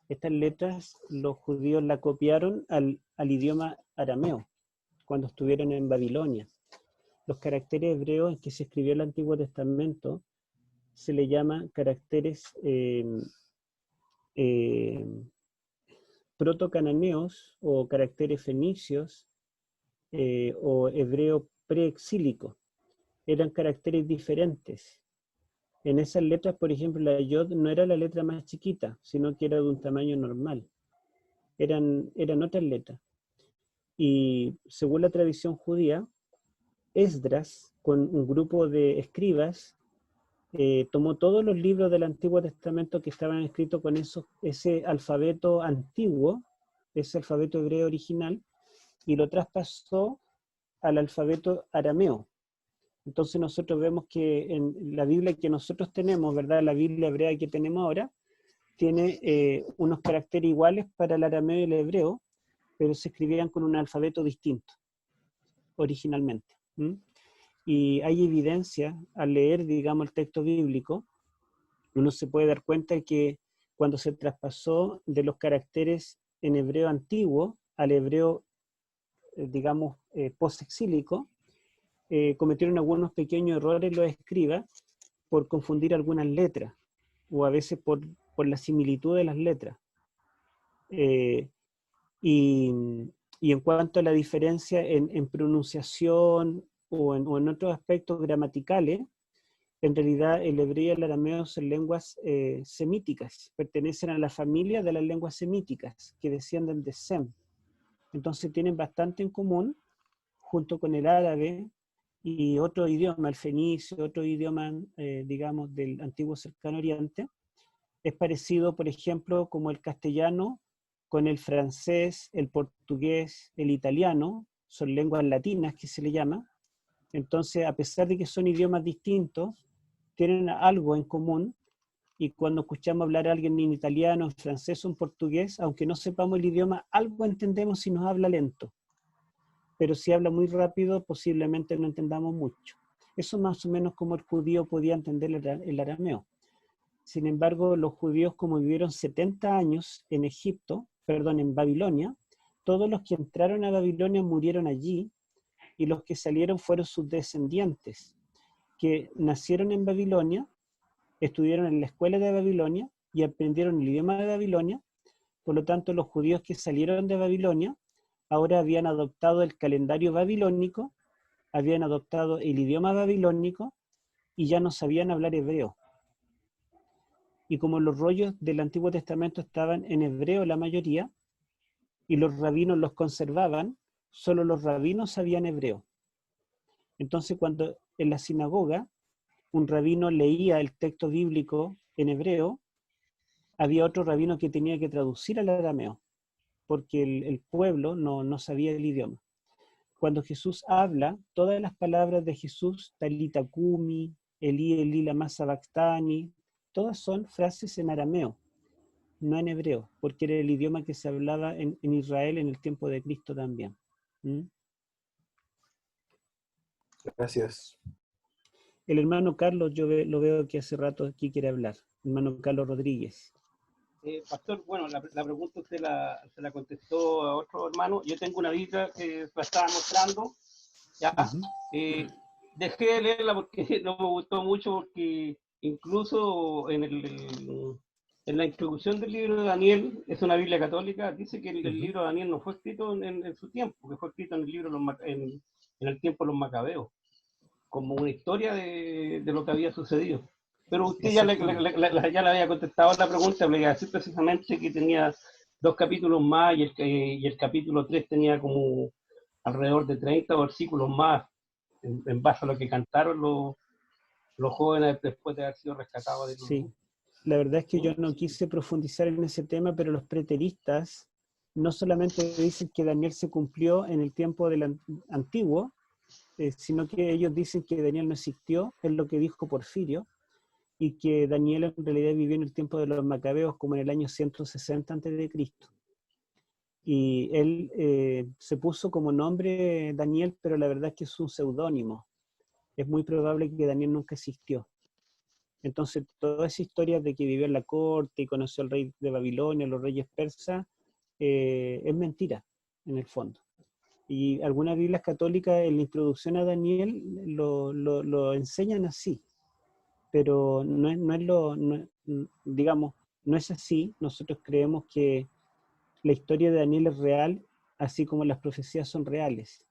Estas letras los judíos la copiaron al idioma arameo, cuando estuvieron en Babilonia. Los caracteres hebreos en que se escribió el Antiguo Testamento se le llaman caracteres protocananeos o caracteres fenicios o hebreo preexílico. Eran caracteres diferentes. En esas letras, por ejemplo, la yod no era la letra más chiquita, sino que era de un tamaño normal. Eran otras letras. Y según la tradición judía, Esdras, con un grupo de escribas, tomó todos los libros del Antiguo Testamento que estaban escritos con ese alfabeto antiguo, ese alfabeto hebreo original, y lo traspasó al alfabeto arameo. Entonces nosotros vemos que en la Biblia que nosotros tenemos, ¿verdad? La Biblia hebrea que tenemos ahora, tiene unos caracteres iguales para el arameo y el hebreo, pero se escribían con un alfabeto distinto, originalmente. Y hay evidencia al leer, digamos, el texto bíblico, uno se puede dar cuenta que cuando se traspasó de los caracteres en hebreo antiguo al hebreo, digamos, post-exílico, cometieron algunos pequeños errores los escribas por confundir algunas letras, o a veces por la similitud de las letras. Y en cuanto a la diferencia en pronunciación o en otros aspectos gramaticales, en realidad el hebreo y el arameo son lenguas semíticas, pertenecen a la familia de las lenguas semíticas que descienden de Sem. Entonces tienen bastante en común, junto con el árabe y otro idioma, el fenicio, otro idioma, digamos, del antiguo cercano oriente. Es parecido, por ejemplo, como el castellano con el francés, el portugués, el italiano, son lenguas latinas que se le llama. Entonces, a pesar de que son idiomas distintos, tienen algo en común, y cuando escuchamos hablar a alguien en italiano, en francés o en portugués, aunque no sepamos el idioma, algo entendemos si nos habla lento. Pero si habla muy rápido, posiblemente no entendamos mucho. Eso más o menos como el judío podía entender el arameo. Sin embargo, los judíos, como vivieron 70 años en en Babilonia, todos los que entraron a Babilonia murieron allí, y los que salieron fueron sus descendientes, que nacieron en Babilonia, estudiaron en la escuela de Babilonia y aprendieron el idioma de Babilonia. Por lo tanto, los judíos que salieron de Babilonia ahora habían adoptado el calendario babilónico, habían adoptado el idioma babilónico y ya no sabían hablar hebreo. Y como los rollos del Antiguo Testamento estaban en hebreo la mayoría, y los rabinos los conservaban, solo los rabinos sabían hebreo. Entonces, cuando en la sinagoga un rabino leía el texto bíblico en hebreo, había otro rabino que tenía que traducir al arameo, porque el pueblo no sabía el idioma. Cuando Jesús habla, todas las palabras de Jesús, Talita Kumi, Elí, Elí, lama sabactani, todas son frases en arameo, no en hebreo, porque era el idioma que se hablaba en Israel en el tiempo de Cristo también. ¿Mm? Gracias. El hermano Carlos, lo veo que hace rato aquí quiere hablar. Hermano Carlos Rodríguez. Pastor, bueno, la pregunta usted se la contestó a otro hermano. Yo tengo una Biblia que la estaba mostrando. Ya. Dejé de leerla porque no me gustó mucho, porque incluso en la introducción del libro de Daniel, es una Biblia católica, dice que el libro de Daniel no fue escrito en su tiempo, que fue escrito en el libro en el tiempo de los Macabeos, como una historia de lo que había sucedido. Pero usted ya le había contestado la pregunta, le iba a decir precisamente que tenía 2 capítulos más y el capítulo 3 tenía como alrededor de 30 versículos más en base a lo que cantaron los jóvenes después de haber sido rescatados de los... Sí, la verdad es que yo no quise profundizar en ese tema, pero los preteristas no solamente dicen que Daniel se cumplió en el tiempo del antiguo, sino que ellos dicen que Daniel no existió, es lo que dijo Porfirio, y que Daniel en realidad vivió en el tiempo de los Macabeos, como en el año 160 a.C. Y él se puso como nombre Daniel, pero la verdad es que es un seudónimo. Es muy probable que Daniel nunca existió. Entonces, toda esa historia de que vivió en la corte y conoció al rey de Babilonia, los reyes persas, es mentira, en el fondo. Y algunas Biblias católicas en la introducción a Daniel lo enseñan así, pero digamos, no es así. Nosotros creemos que la historia de Daniel es real, así como las profecías son reales.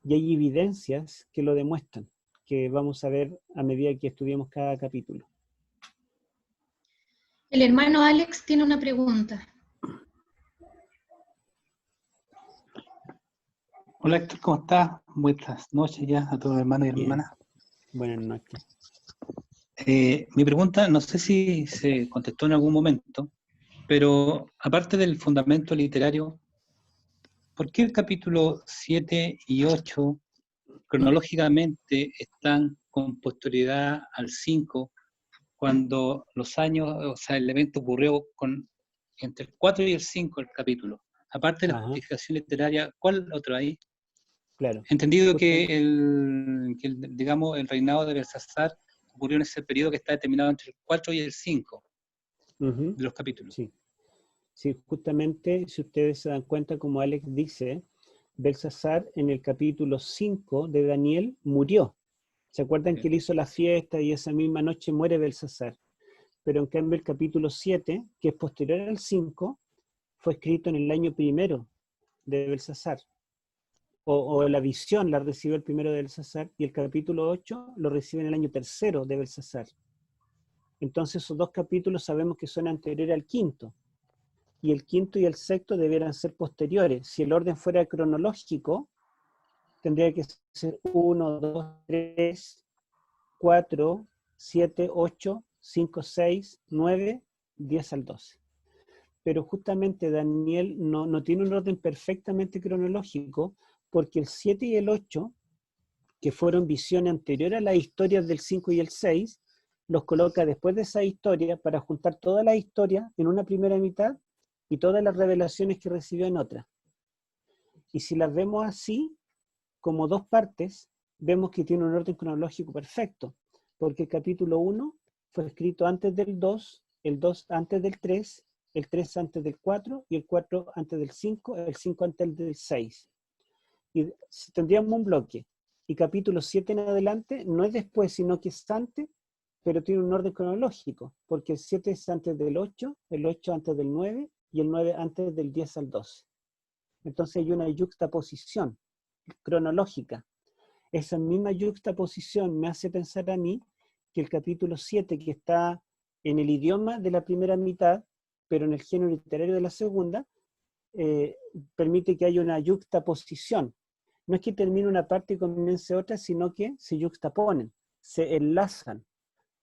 Y hay evidencias que lo demuestran, que vamos a ver a medida que estudiemos cada capítulo. El hermano Alex tiene una pregunta. Hola Héctor, ¿cómo estás? Buenas noches ya a todos los hermanos y Bien. hermanas. Buenas noches. Mi pregunta, no sé si se contestó en algún momento, pero aparte del fundamento literario, ¿por qué el capítulo 7 y 8 cronológicamente están con posterioridad al 5, cuando los años, o sea, el evento ocurrió entre el 4 y el 5 el capítulo? Aparte de la justificación literaria, ¿cuál otro hay? Claro. Entendido que digamos, el reinado de Belsasar ocurrió en ese periodo que está determinado entre el 4 y el 5 de los capítulos. Sí. Sí, justamente, si ustedes se dan cuenta, como Alex dice, Belsasar en el capítulo 5 de Daniel murió. ¿Se acuerdan que él hizo la fiesta y esa misma noche muere Belsasar? Pero en cambio el capítulo 7, que es posterior al 5, fue escrito en el año primero de Belsasar. O la visión la recibió el primero de Belsasar, y el capítulo 8 lo recibe en el año tercero de Belsasar. Entonces esos 2 capítulos sabemos que son anteriores al quinto, y el quinto y el sexto deberán ser posteriores. Si el orden fuera cronológico, tendría que ser 1, 2, 3, 4, 7, 8, 5, 6, 9, 10 al 12. Pero justamente Daniel no tiene un orden perfectamente cronológico, porque el 7 y el 8, que fueron visiones anteriores a las historias del 5 y el 6, los coloca después de esa historia para juntar toda la historia en una primera mitad y todas las revelaciones que recibió en otra. Y si las vemos así, como 2 partes, vemos que tiene un orden cronológico perfecto, porque el capítulo 1 fue escrito antes del 2, el 2 antes del 3, el 3 antes del 4 y el 4 antes del 5, el 5 antes del 6. Y tendríamos un bloque. Y capítulo 7 en adelante no es después, sino que es antes, pero tiene un orden cronológico, porque el 7 es antes del 8, el 8 antes del 9 y el 9 antes del 10 al 12. Entonces hay una yuxtaposición cronológica. Esa misma yuxtaposición me hace pensar a mí que el capítulo 7, que está en el idioma de la primera mitad, pero en el género literario de la segunda, permite que haya una yuxtaposición. No es que termine una parte y comience otra, sino que se yuxtaponen, se enlazan.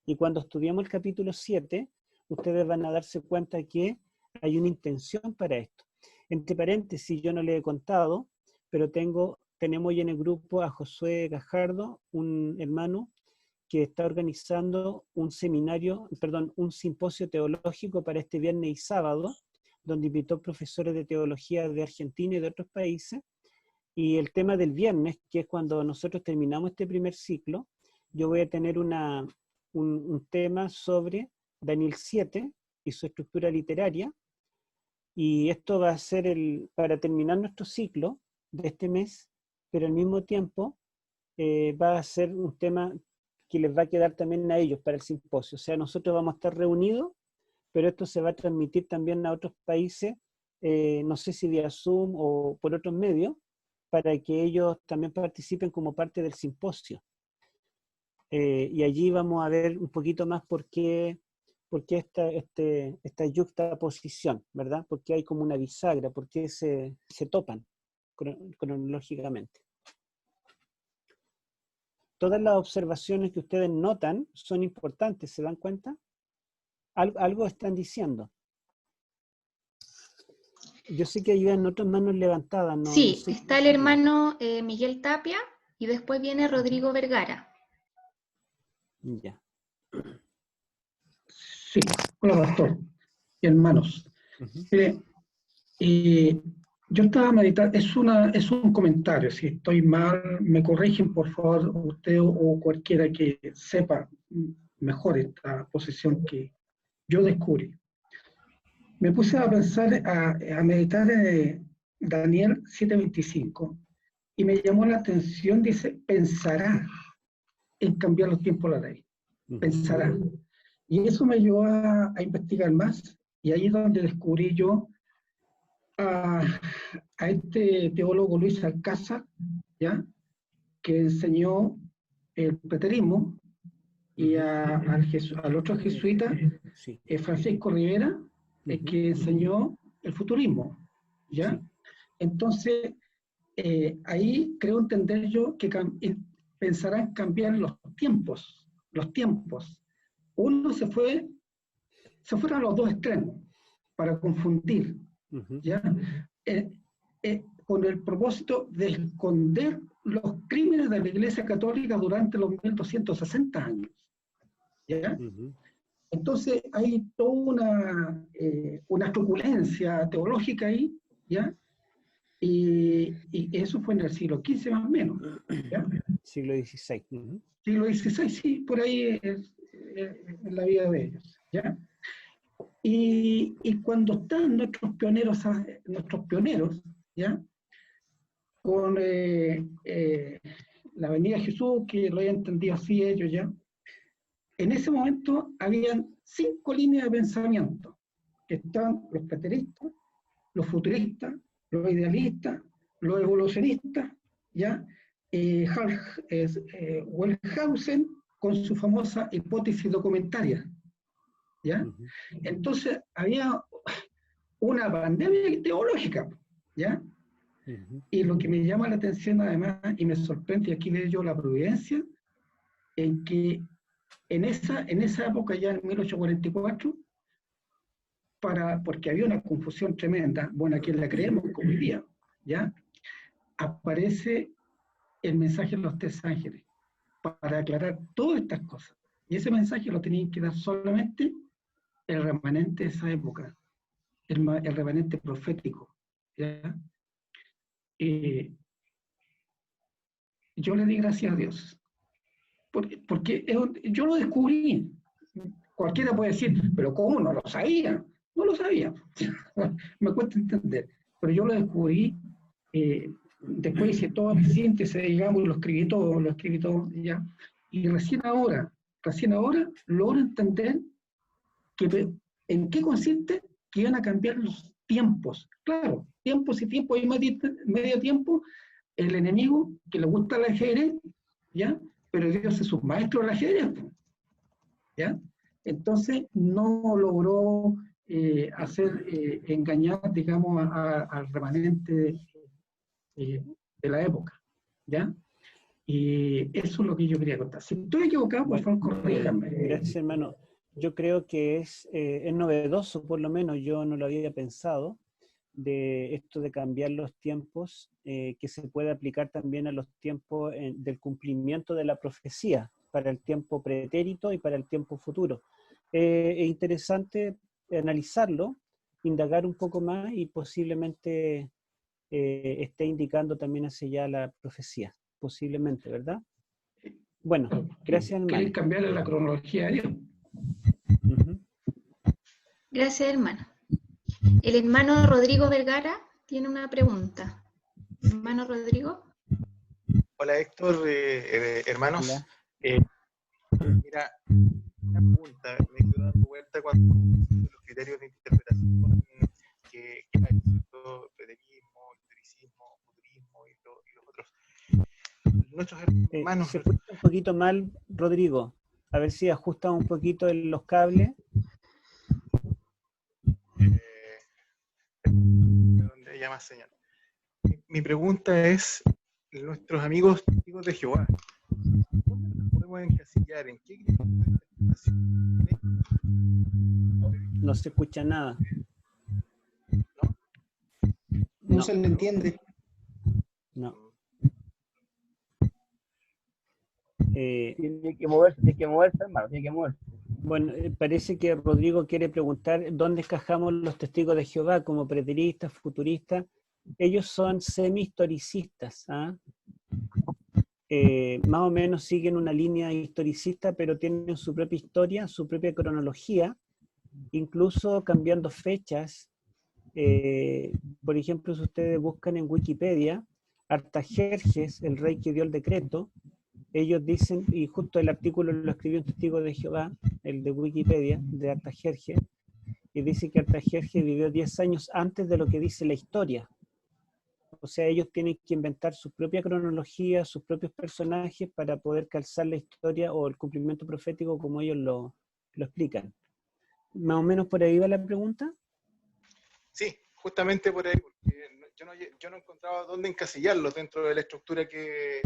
Y cuando estudiamos el capítulo 7, ustedes van a darse cuenta que hay una intención para esto. Entre paréntesis, yo no le he contado, pero tenemos hoy en el grupo a Josué Gajardo, un hermano que está organizando un simposio teológico para este viernes y sábado, donde invitó profesores de teología de Argentina y de otros países. Y el tema del viernes, que es cuando nosotros terminamos este primer ciclo, yo voy a tener un tema sobre Daniel 7 y su estructura literaria. Y esto va a ser para terminar nuestro ciclo de este mes, pero al mismo tiempo va a ser un tema que les va a quedar también a ellos para el simposio. O sea, nosotros vamos a estar reunidos, pero esto se va a transmitir también a otros países, no sé si vía Zoom o por otros medios, para que ellos también participen como parte del simposio. Y allí vamos a ver un poquito más por qué esta yuxtaposición, ¿verdad? Porque hay como una bisagra, porque se topan cronológicamente. Todas las observaciones que ustedes notan son importantes, ¿se dan cuenta? Algo están diciendo. Yo sé que hay otras manos levantadas. ¿No? Sí, no sé está el hermano Miguel Tapia y después viene Rodrigo Vergara. Ya. Sí, hola pastor y hermanos. Yo estaba meditando, es un comentario, si estoy mal, me corrigen por favor usted o cualquiera que sepa mejor esta posición que yo descubrí. Me puse a pensar, a meditar Daniel 7:25 y me llamó la atención, dice, pensará en cambiar los tiempos de la ley, pensará. Y eso me llevó a investigar más, y ahí es donde descubrí yo a este teólogo Luis Alcázar, ¿ya? Que enseñó el preterismo, y al otro jesuita, Francisco Rivera, que enseñó el futurismo, ¿ya? Sí. Entonces, ahí creo entender yo que pensarán cambiar los tiempos. Uno se fueron a los dos extremos para confundir, ¿ya? Con el propósito de esconder los crímenes de la Iglesia Católica durante los 1260 años, ¿ya? Entonces hay toda una truculencia teológica ahí, ¿ya? Y eso fue en el siglo XV más o menos, ¿ya? Siglo XVI. Siglo XVI, sí, por ahí en la vida de ellos, ¿ya? Y cuando están nuestros pioneros, ¿ya? Con la venida de Jesús, que lo hayan entendido así ellos, ¿ya? En ese momento habían 5 líneas de pensamiento, que están los preteristas, los futuristas, los idealistas, los evolucionistas, ¿ya? Wellhausen con su famosa hipótesis documentaria, ¿ya? Entonces había una pandemia teológica, ¿ya? Y lo que me llama la atención además, y me sorprende, y aquí veo yo la providencia, en que en esa época, ya en 1844, porque había una confusión tremenda, bueno, aquí la creemos como hoy día, ¿ya? Aparece el mensaje de los 3 ángeles, para aclarar todas estas cosas. Y ese mensaje lo tenían que dar solamente el remanente de esa época, el remanente profético, ¿ya? Yo le di gracias a Dios, porque yo lo descubrí. Cualquiera puede decir, pero ¿cómo? No lo sabía. No lo sabía. Me cuesta entender. Pero yo lo descubrí, después hice toda mi síntesis, digamos, y lo escribí todo, ¿ya? Y recién ahora logro entender en qué consiste que iban a cambiar los tiempos. Claro, tiempos y tiempos, y medio tiempo, el enemigo que le gusta el ajedrez, ¿ya? Pero Dios es un maestro del ajedrez, ¿ya? Entonces no logró hacer engañar, digamos, al remanente de la época, ¿ya? Y eso es lo que yo quería contar. Si estoy equivocado, por favor, corríjame. Gracias, hermano. Yo creo que es novedoso, por lo menos yo no lo había pensado, de esto de cambiar los tiempos, que se puede aplicar también a los tiempos del cumplimiento de la profecía, para el tiempo pretérito y para el tiempo futuro. Es interesante analizarlo, indagar un poco más y posiblemente esté indicando también hacia allá la profecía, posiblemente, ¿verdad? Bueno, gracias, hermano. ¿Quieren cambiar la cronología de Dios? Gracias, hermano. El hermano Rodrigo Vergara tiene una pregunta. Hermano Rodrigo. Hola, Héctor, hermanos. Hola. Mira, una pregunta, me quedo dando vuelta cuando los criterios de interpretación que hay, ¿cierto? Preterismo, historicismo, futurismo y los otros. Nuestros hermanos... Se escucha un poquito mal, Rodrigo. A ver si ajusta un poquito los cables. Donde haya más señal. Mi pregunta es, nuestros amigos testigos de Jehová, ¿dónde los podemos encasillar? ¿En qué interpretación? No se escucha nada. No se le entiende. No. Tiene que moverse, hermano, tiene que moverse. Bueno, parece que Rodrigo quiere preguntar dónde encajamos los testigos de Jehová, como preteristas, futuristas. Ellos son semi-historicistas, ¿ah? Más o menos siguen una línea historicista, pero tienen su propia historia, su propia cronología, incluso cambiando fechas. Por ejemplo, si ustedes buscan en Wikipedia, Artajerjes, el rey que dio el decreto, ellos dicen, y justo el artículo lo escribió un testigo de Jehová, el de Wikipedia, de Artajerjes, y dice que Artajerjes vivió 10 años antes de lo que dice la historia. O sea, ellos tienen que inventar su propia cronología, sus propios personajes para poder calzar la historia o el cumplimiento profético como ellos lo explican. ¿Más o menos por ahí va la pregunta? Sí, justamente por ahí, porque yo no encontraba dónde encasillarlos dentro de la estructura que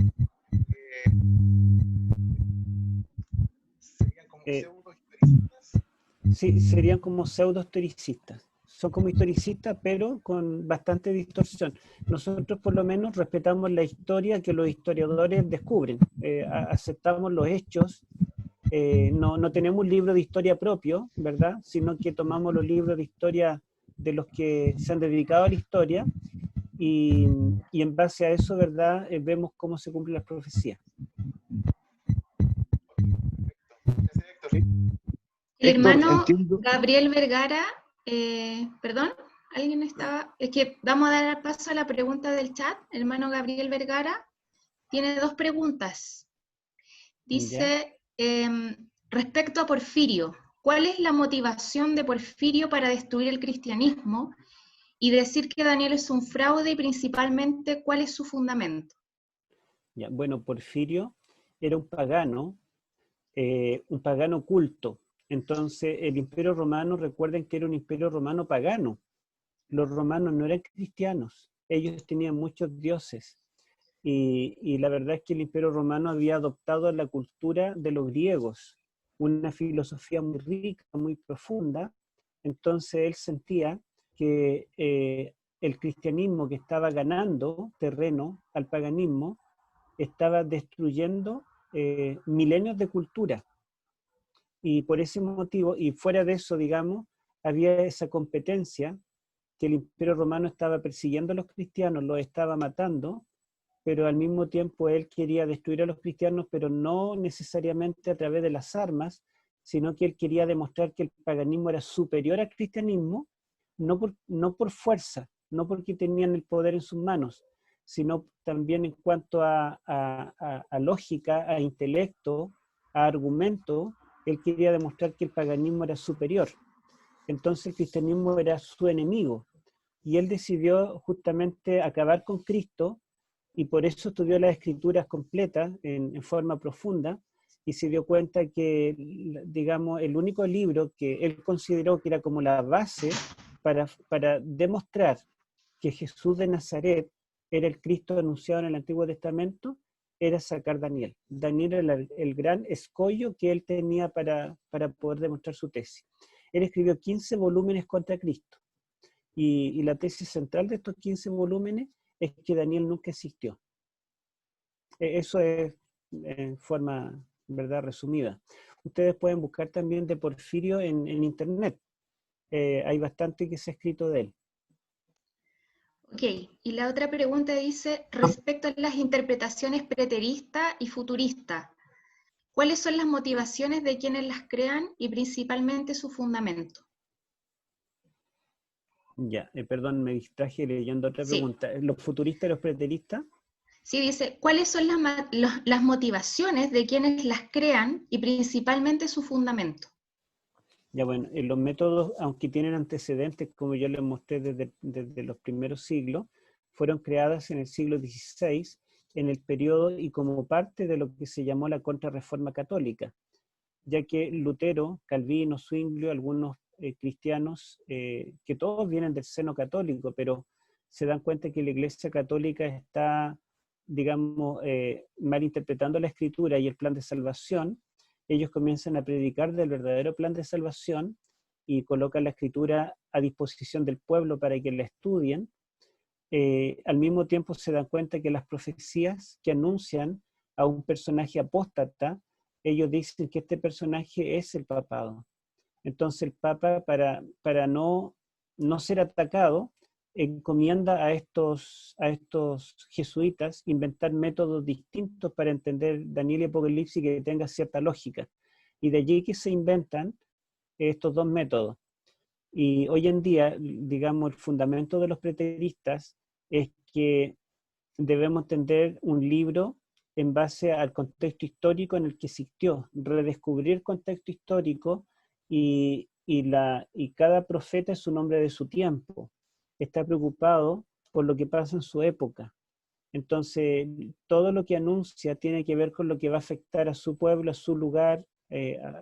serían como pseudo-historicistas. Sí, serían como pseudo-historicistas. Son como historicistas, pero con bastante distorsión. Nosotros, por lo menos, respetamos la historia que los historiadores descubren. Aceptamos los hechos. No tenemos un libro de historia propio, ¿verdad? Sino que tomamos los libros de historia de los que se han dedicado a la historia y en base a eso, ¿verdad? Vemos cómo se cumplen las profecías. El hermano Gabriel Vergara, perdón, alguien estaba, es que vamos a dar paso a la pregunta del chat. El hermano Gabriel Vergara tiene dos preguntas. Dice, respecto a Porfirio, ¿cuál es la motivación de Porfirio para destruir el cristianismo y decir que Daniel es un fraude y principalmente cuál es su fundamento? Ya, bueno, Porfirio era un pagano culto. Entonces, el Imperio Romano, recuerden que era un Imperio Romano pagano. Los romanos no eran cristianos, ellos tenían muchos dioses. Y la verdad es que el Imperio Romano había adoptado la cultura de los griegos, una filosofía muy rica, muy profunda. Entonces él sentía que el cristianismo, que estaba ganando terreno al paganismo, estaba destruyendo milenios de cultura. Y por ese motivo, y fuera de eso, digamos, había esa competencia que el Imperio Romano estaba persiguiendo a los cristianos, los estaba matando, pero al mismo tiempo él quería destruir a los cristianos, pero no necesariamente a través de las armas, sino que él quería demostrar que el paganismo era superior al cristianismo, no por fuerza, no porque tenían el poder en sus manos, sino también en cuanto a lógica, a intelecto, a argumento. Él quería demostrar que el paganismo era superior. Entonces el cristianismo era su enemigo. Y él decidió justamente acabar con Cristo, y por eso estudió las escrituras completas en forma profunda, y se dio cuenta que, digamos, el único libro que él consideró que era como la base para demostrar que Jesús de Nazaret era el Cristo anunciado en el Antiguo Testamento, era sacar Daniel. Daniel era el gran escollo que él tenía para poder demostrar su tesis. Él escribió 15 volúmenes contra Cristo. Y la tesis central de estos 15 volúmenes es que Daniel nunca existió. Eso es en forma, ¿verdad?, resumida. Ustedes pueden buscar también de Porfirio en internet. Hay bastante que se ha escrito de él. Ok, y la otra pregunta dice, respecto a las interpretaciones preterista y futurista, ¿cuáles son las motivaciones de quienes las crean y principalmente su fundamento? Ya, perdón, me distraje leyendo otra pregunta. ¿Los futuristas y los preteristas? Sí, dice, ¿cuáles son las motivaciones de quienes las crean y principalmente su fundamento? Ya bueno, los métodos, aunque tienen antecedentes, como yo les mostré desde los primeros siglos, fueron creadas en el siglo XVI, en el periodo y como parte de lo que se llamó la Contrarreforma Católica, ya que Lutero, Calvino, Zwinglio, algunos cristianos, que todos vienen del seno católico, pero se dan cuenta que la Iglesia Católica está, digamos, malinterpretando la Escritura y el plan de salvación. Ellos comienzan a predicar del verdadero plan de salvación y colocan la Escritura a disposición del pueblo para que la estudien. Al mismo tiempo se dan cuenta que las profecías que anuncian a un personaje apóstata, ellos dicen que este personaje es el papado. Entonces el Papa, para no ser atacado, encomienda a estos jesuitas inventar métodos distintos para entender Daniel y Apocalipsis que tenga cierta lógica. Y de allí que se inventan estos dos métodos. Y hoy en día, digamos, el fundamento de los preteristas es que debemos entender un libro en base al contexto histórico en el que existió, redescubrir el contexto histórico y cada profeta es un hombre de su tiempo. Está preocupado por lo que pasa en su época. Entonces, todo lo que anuncia tiene que ver con lo que va a afectar a su pueblo, a su lugar,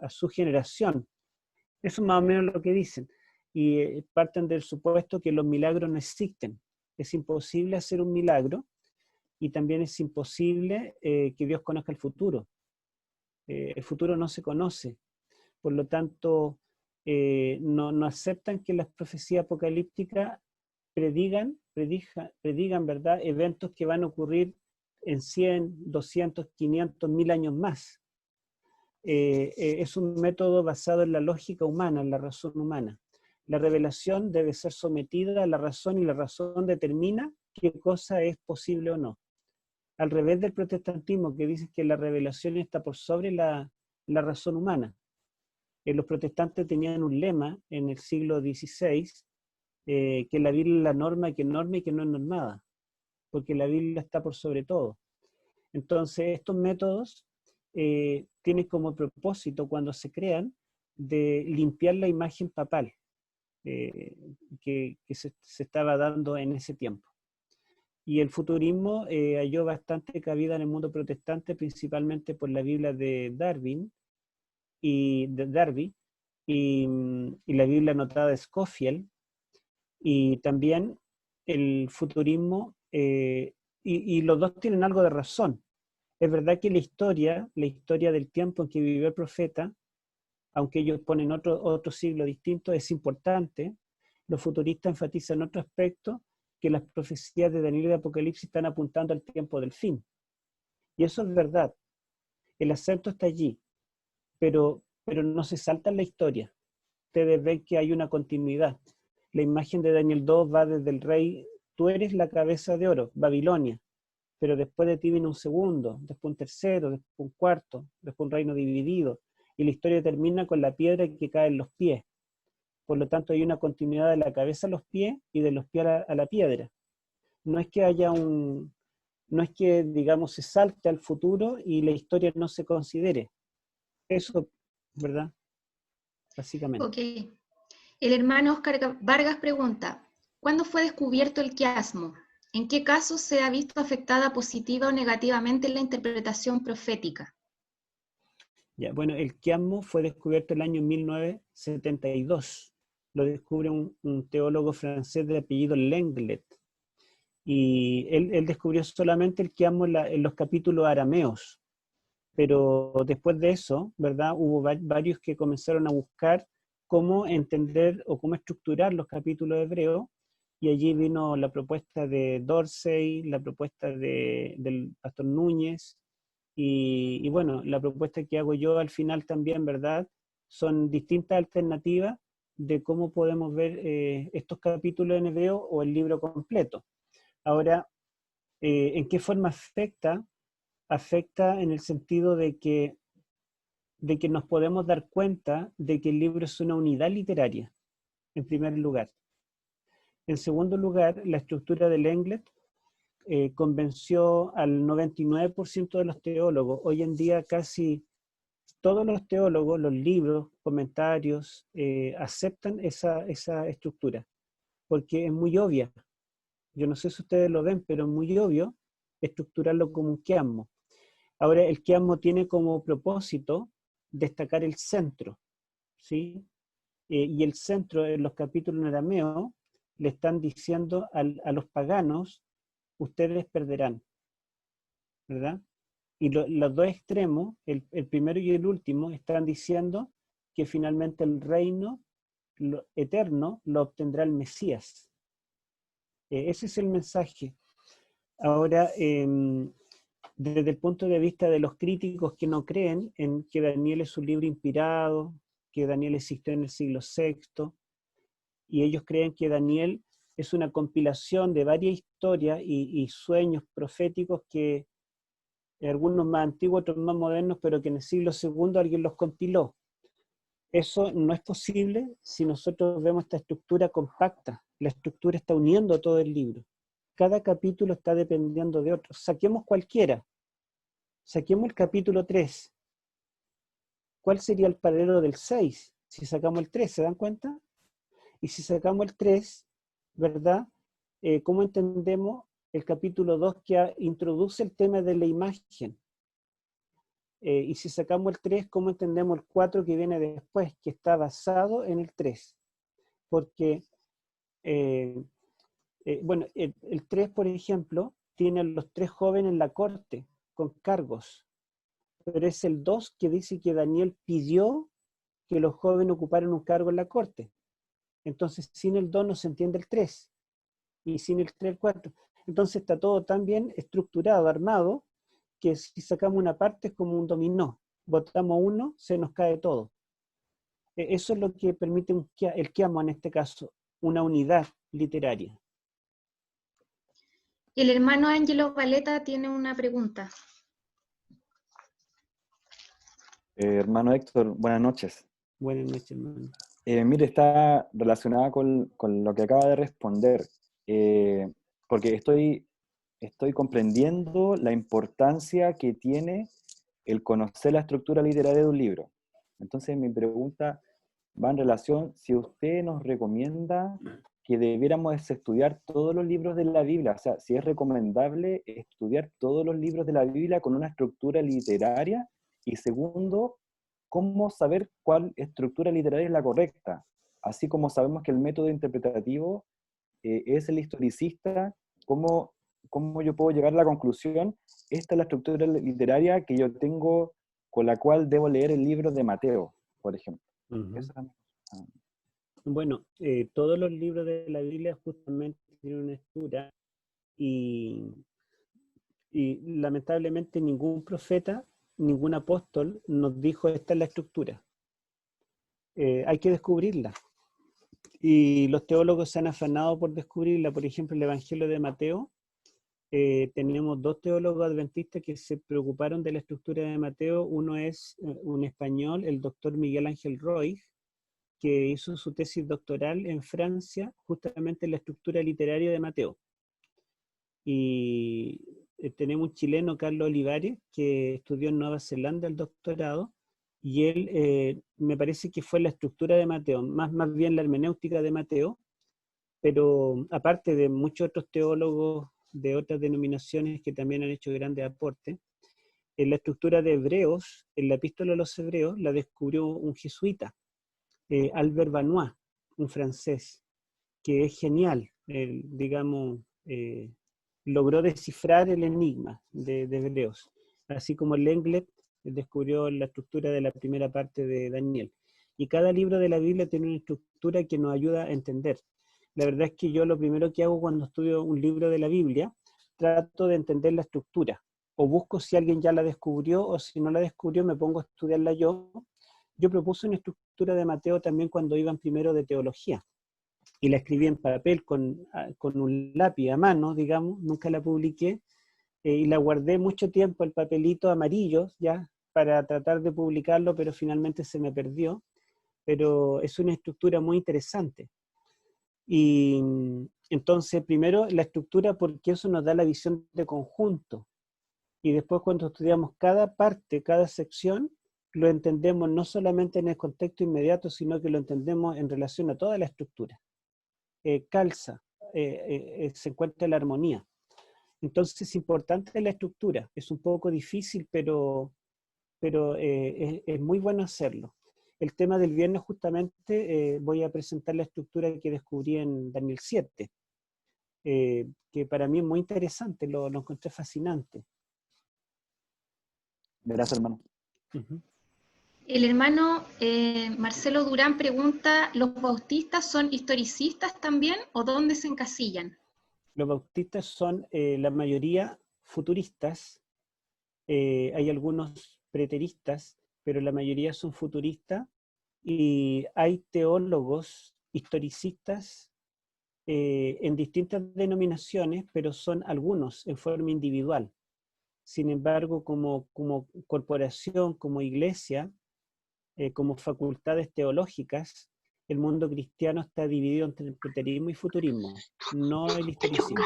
a su generación. Eso es más o menos lo que dicen. Y parten del supuesto que los milagros no existen. Es imposible hacer un milagro y también es imposible que Dios conozca el futuro. El futuro no se conoce. Por lo tanto, no aceptan que las profecías apocalípticas predigan, ¿verdad?, eventos que van a ocurrir en 100, 200, 500, 1000 años más. Es un método basado en la lógica humana, en la razón humana. La revelación debe ser sometida a la razón y la razón determina qué cosa es posible o no. Al revés del protestantismo, que dice que la revelación está por sobre la razón humana. Los protestantes tenían un lema en el siglo XVI, que la Biblia es la norma que norma y que no es normada, porque la Biblia está por sobre todo. Entonces, estos métodos tienen como propósito, cuando se crean, de limpiar la imagen papal que se estaba dando en ese tiempo. Y el futurismo halló bastante cabida en el mundo protestante, principalmente por la Biblia de Darby y la Biblia anotada de Scofield, y también el futurismo, y los dos tienen algo de razón. Es verdad que la historia del tiempo en que vivió el profeta, aunque ellos ponen otro siglo distinto, es importante. Los futuristas enfatizan otro aspecto, que las profecías de Daniel y de Apocalipsis están apuntando al tiempo del fin. Y eso es verdad. El acento está allí, pero no se salta en la historia. Ustedes ven que hay una continuidad. La imagen de Daniel 2 va desde el rey, tú eres la cabeza de oro, Babilonia, pero después de ti viene un segundo, después un tercero, después un cuarto, después un reino dividido, y la historia termina con la piedra que cae en los pies. Por lo tanto, hay una continuidad de la cabeza a los pies y de los pies a la piedra. No es que digamos, se salte al futuro y la historia no se considere. Eso, ¿verdad? Básicamente. Ok. El hermano Oscar Vargas pregunta, ¿cuándo fue descubierto el quiasmo? ¿En qué casos se ha visto afectada positiva o negativamente en la interpretación profética? Ya, bueno, el quiasmo fue descubierto el año 1972. Lo descubre un teólogo francés de apellido Lenglet. Y él descubrió solamente el quiasmo en los capítulos arameos. Pero después de eso, ¿verdad? Hubo varios que comenzaron a buscar cómo entender o cómo estructurar los capítulos hebreos, y allí vino la propuesta de Dorsey, la propuesta del pastor Núñez, y bueno, la propuesta que hago yo al final también, ¿verdad? Son distintas alternativas de cómo podemos ver estos capítulos en hebreo o el libro completo. Ahora, ¿en qué forma afecta? Afecta en el sentido de que nos podemos dar cuenta de que el libro es una unidad literaria, en primer lugar. En segundo lugar, la estructura del Lenglet convenció al 99% de los teólogos. Hoy en día casi todos los teólogos, los libros, comentarios, aceptan esa estructura, porque es muy obvia. Yo no sé si ustedes lo ven, pero es muy obvio estructurarlo como un quiasmo. Ahora, el quiasmo tiene como propósito destacar el centro, ¿sí? Y el centro en los capítulos en arameo le están diciendo a los paganos, ustedes perderán, ¿verdad? Y los dos extremos, el primero y el último, están diciendo que finalmente el reino eterno lo obtendrá el Mesías. Ese es el mensaje. Ahora, desde el punto de vista de los críticos que no creen en que Daniel es un libro inspirado, que Daniel existió en el siglo VI, y ellos creen que Daniel es una compilación de varias historias y sueños proféticos que algunos más antiguos, otros más modernos, pero que en el siglo II alguien los compiló. Eso no es posible si nosotros vemos esta estructura compacta. La estructura está uniendo todo el libro. Cada capítulo está dependiendo de otro. Saquemos cualquiera. Saquemos el capítulo 3. ¿Cuál sería el paralelo del 6? Si sacamos el 3, ¿se dan cuenta? Y si sacamos el 3, ¿verdad? ¿Cómo entendemos el capítulo 2 que introduce el tema de la imagen? Y si sacamos el 3, ¿cómo entendemos el 4 que viene después, que está basado en el 3? Porque, bueno, el 3, por ejemplo, tiene a los 3 jóvenes en la corte, con cargos. Pero es el 2 que dice que Daniel pidió que los jóvenes ocuparan un cargo en la corte. Entonces, sin el 2 no se entiende el 3. Y sin el 3, el 4. Entonces está todo tan bien estructurado, armado, que si sacamos una parte es como un dominó. Botamos uno, se nos cae todo. Eso es lo que permite el quiasmo en este caso, una unidad literaria. El hermano Ángelo Valeta tiene una pregunta. Hermano Héctor, buenas noches. Buenas noches, hermano. Mire, está relacionada con lo que acaba de responder, porque estoy comprendiendo la importancia que tiene el conocer la estructura literaria de un libro. Entonces mi pregunta va en relación, si usted nos recomienda que debiéramos estudiar todos los libros de la Biblia, o sea, si es recomendable estudiar todos los libros de la Biblia con una estructura literaria, y segundo, ¿cómo saber cuál estructura literaria es la correcta? Así como sabemos que el método interpretativo es el historicista, ¿cómo yo puedo llegar a la conclusión? Esta es la estructura literaria que yo tengo, con la cual debo leer el libro de Mateo, por ejemplo. Bueno, todos los libros de la Biblia justamente tienen una estructura y lamentablemente ningún profeta, ningún apóstol nos dijo esta es la estructura. Hay que descubrirla. Y los teólogos se han afanado por descubrirla. Por ejemplo, el Evangelio de Mateo, tenemos 2 teólogos adventistas que se preocuparon de la estructura de Mateo. Uno es un español, el doctor Miguel Ángel Roig, que hizo su tesis doctoral en Francia, justamente en la estructura literaria de Mateo. Y tenemos un chileno, Carlos Olivares, que estudió en Nueva Zelanda el doctorado, y él me parece que fue la estructura de Mateo, más bien la hermenéutica de Mateo, pero aparte de muchos otros teólogos de otras denominaciones que también han hecho grandes aportes, la estructura de Hebreos, en la epístola a los Hebreos, la descubrió un jesuita, Albert Banois, un francés, que es genial, digamos, logró descifrar el enigma de Hebreos, así como Lenglet descubrió la estructura de la primera parte de Daniel. Y cada libro de la Biblia tiene una estructura que nos ayuda a entender. La verdad es que yo lo primero que hago cuando estudio un libro de la Biblia, trato de entender la estructura, o busco si alguien ya la descubrió, o si no la descubrió, me pongo a estudiarla yo. Yo propuse una estructura de Mateo también cuando iba en primero de teología, y la escribí en papel con un lápiz a mano, digamos, nunca la publiqué, y la guardé mucho tiempo, el papelito amarillo, ya, para tratar de publicarlo, pero finalmente se me perdió. Pero es una estructura muy interesante. Y entonces, primero, la estructura, porque eso nos da la visión de conjunto. Y después, cuando estudiamos cada parte, cada sección, lo entendemos no solamente en el contexto inmediato, sino que lo entendemos en relación a toda la estructura. Calza, se encuentra la armonía. Entonces es importante la estructura, es un poco difícil, pero es muy bueno hacerlo. El tema del viernes justamente voy a presentar la estructura que descubrí en Daniel 7, que para mí es muy interesante, lo encontré fascinante. Gracias, hermano. El hermano Marcelo Durán pregunta, ¿los bautistas son historicistas también o dónde se encasillan? Los bautistas son la mayoría futuristas, hay algunos preteristas, pero la mayoría son futuristas, y hay teólogos historicistas en distintas denominaciones, pero son algunos en forma individual. Sin embargo, como corporación, como iglesia, como facultades teológicas, el mundo cristiano está dividido entre el preterismo y futurismo, no el historicismo.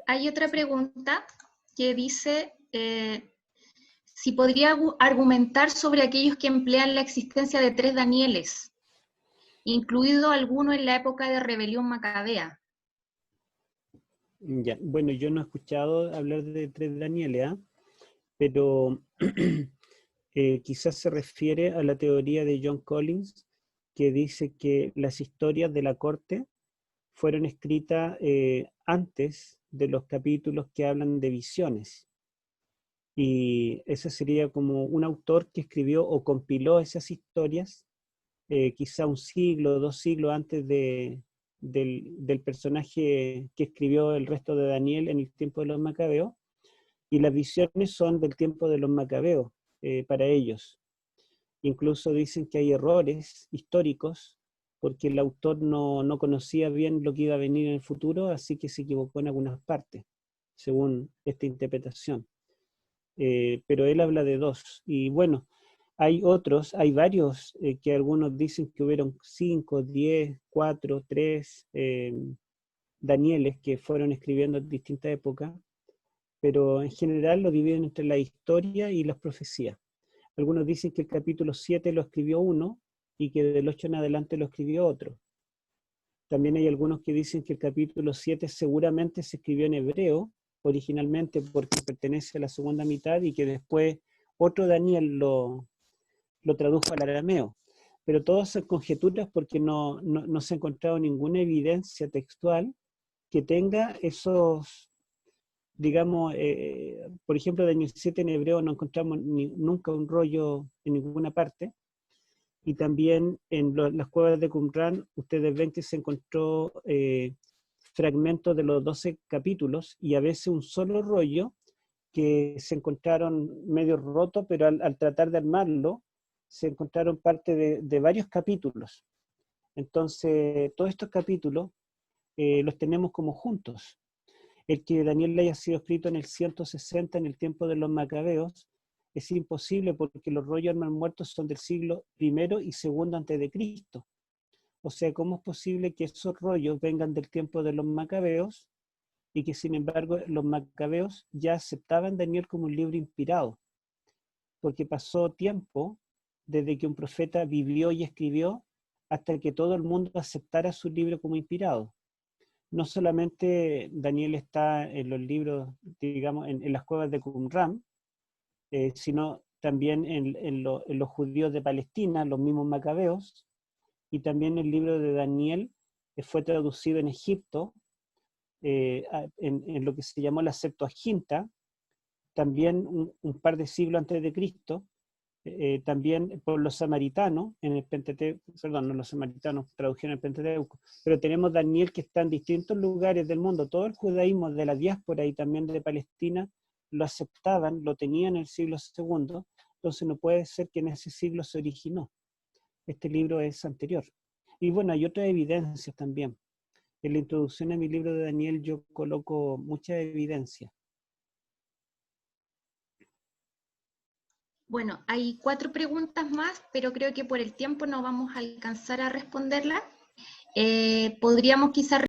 Hay otra pregunta que dice si podría argumentar sobre aquellos que emplean la existencia de 3 Danieles, incluido alguno en la época de rebelión macabea. Ya, bueno, yo no he escuchado hablar de 3 Danieles, pero quizás se refiere a la teoría de John Collins, que dice que las historias de la corte fueron escritas antes de los capítulos que hablan de visiones. Y ese sería como un autor que escribió o compiló esas historias, quizá 1 siglo, 2 siglos antes del personaje que escribió el resto de Daniel en el tiempo de los macabeos, y las visiones son del tiempo de los macabeos para ellos. Incluso dicen que hay errores históricos porque el autor no conocía bien lo que iba a venir en el futuro, así que se equivocó en algunas partes, según esta interpretación. Pero él habla de 2. Y bueno, hay otros, hay varios que algunos dicen que hubieron 5, 10, 4, 3 Danieles que fueron escribiendo en distintas épocas, pero en general lo dividen entre la historia y las profecías. Algunos dicen que el capítulo 7 lo escribió uno y que del 8 en adelante lo escribió otro. También hay algunos que dicen que el capítulo 7 seguramente se escribió en hebreo originalmente porque pertenece a la segunda mitad y que después otro Daniel lo tradujo al arameo. Pero todas son conjeturas porque no se ha encontrado ninguna evidencia textual que tenga esos, digamos, por ejemplo, Daniel 7 en hebreo no encontramos nunca un rollo en ninguna parte. Y también en las cuevas de Qumran, ustedes ven que se encontró fragmentos de los 12 capítulos y a veces un solo rollo que se encontraron medio roto, pero al tratar de armarlo, se encontraron parte de varios capítulos. Entonces, todos estos capítulos los tenemos como juntos. El que Daniel haya sido escrito en el 160, en el tiempo de los macabeos, es imposible porque los rollos armas muertos son del siglo I y II antes de Cristo. O sea, ¿cómo es posible que esos rollos vengan del tiempo de los macabeos y que sin embargo los macabeos ya aceptaban Daniel como un libro inspirado? Porque pasó tiempo desde que un profeta vivió y escribió hasta que todo el mundo aceptara su libro como inspirado. No solamente Daniel está en los libros, digamos, en las cuevas de Qumran, sino también en los judíos de Palestina, los mismos macabeos, y también el libro de Daniel fue traducido en Egipto, en lo que se llamó la Septuaginta, también un par de siglos antes de Cristo, también por los samaritanos, en el Pentateuco, perdón, no los samaritanos tradujeron el Pentateuco, pero tenemos Daniel que está en distintos lugares del mundo. Todo el judaísmo de la diáspora y también de Palestina lo aceptaban, lo tenían en el siglo II, entonces no puede ser que en ese siglo se originó. Este libro es anterior. Y bueno, hay otras evidencias también. En la introducción a mi libro de Daniel yo coloco mucha evidencia. Bueno, hay 4 preguntas más, pero creo que por el tiempo no vamos a alcanzar a responderlas. Podríamos quizás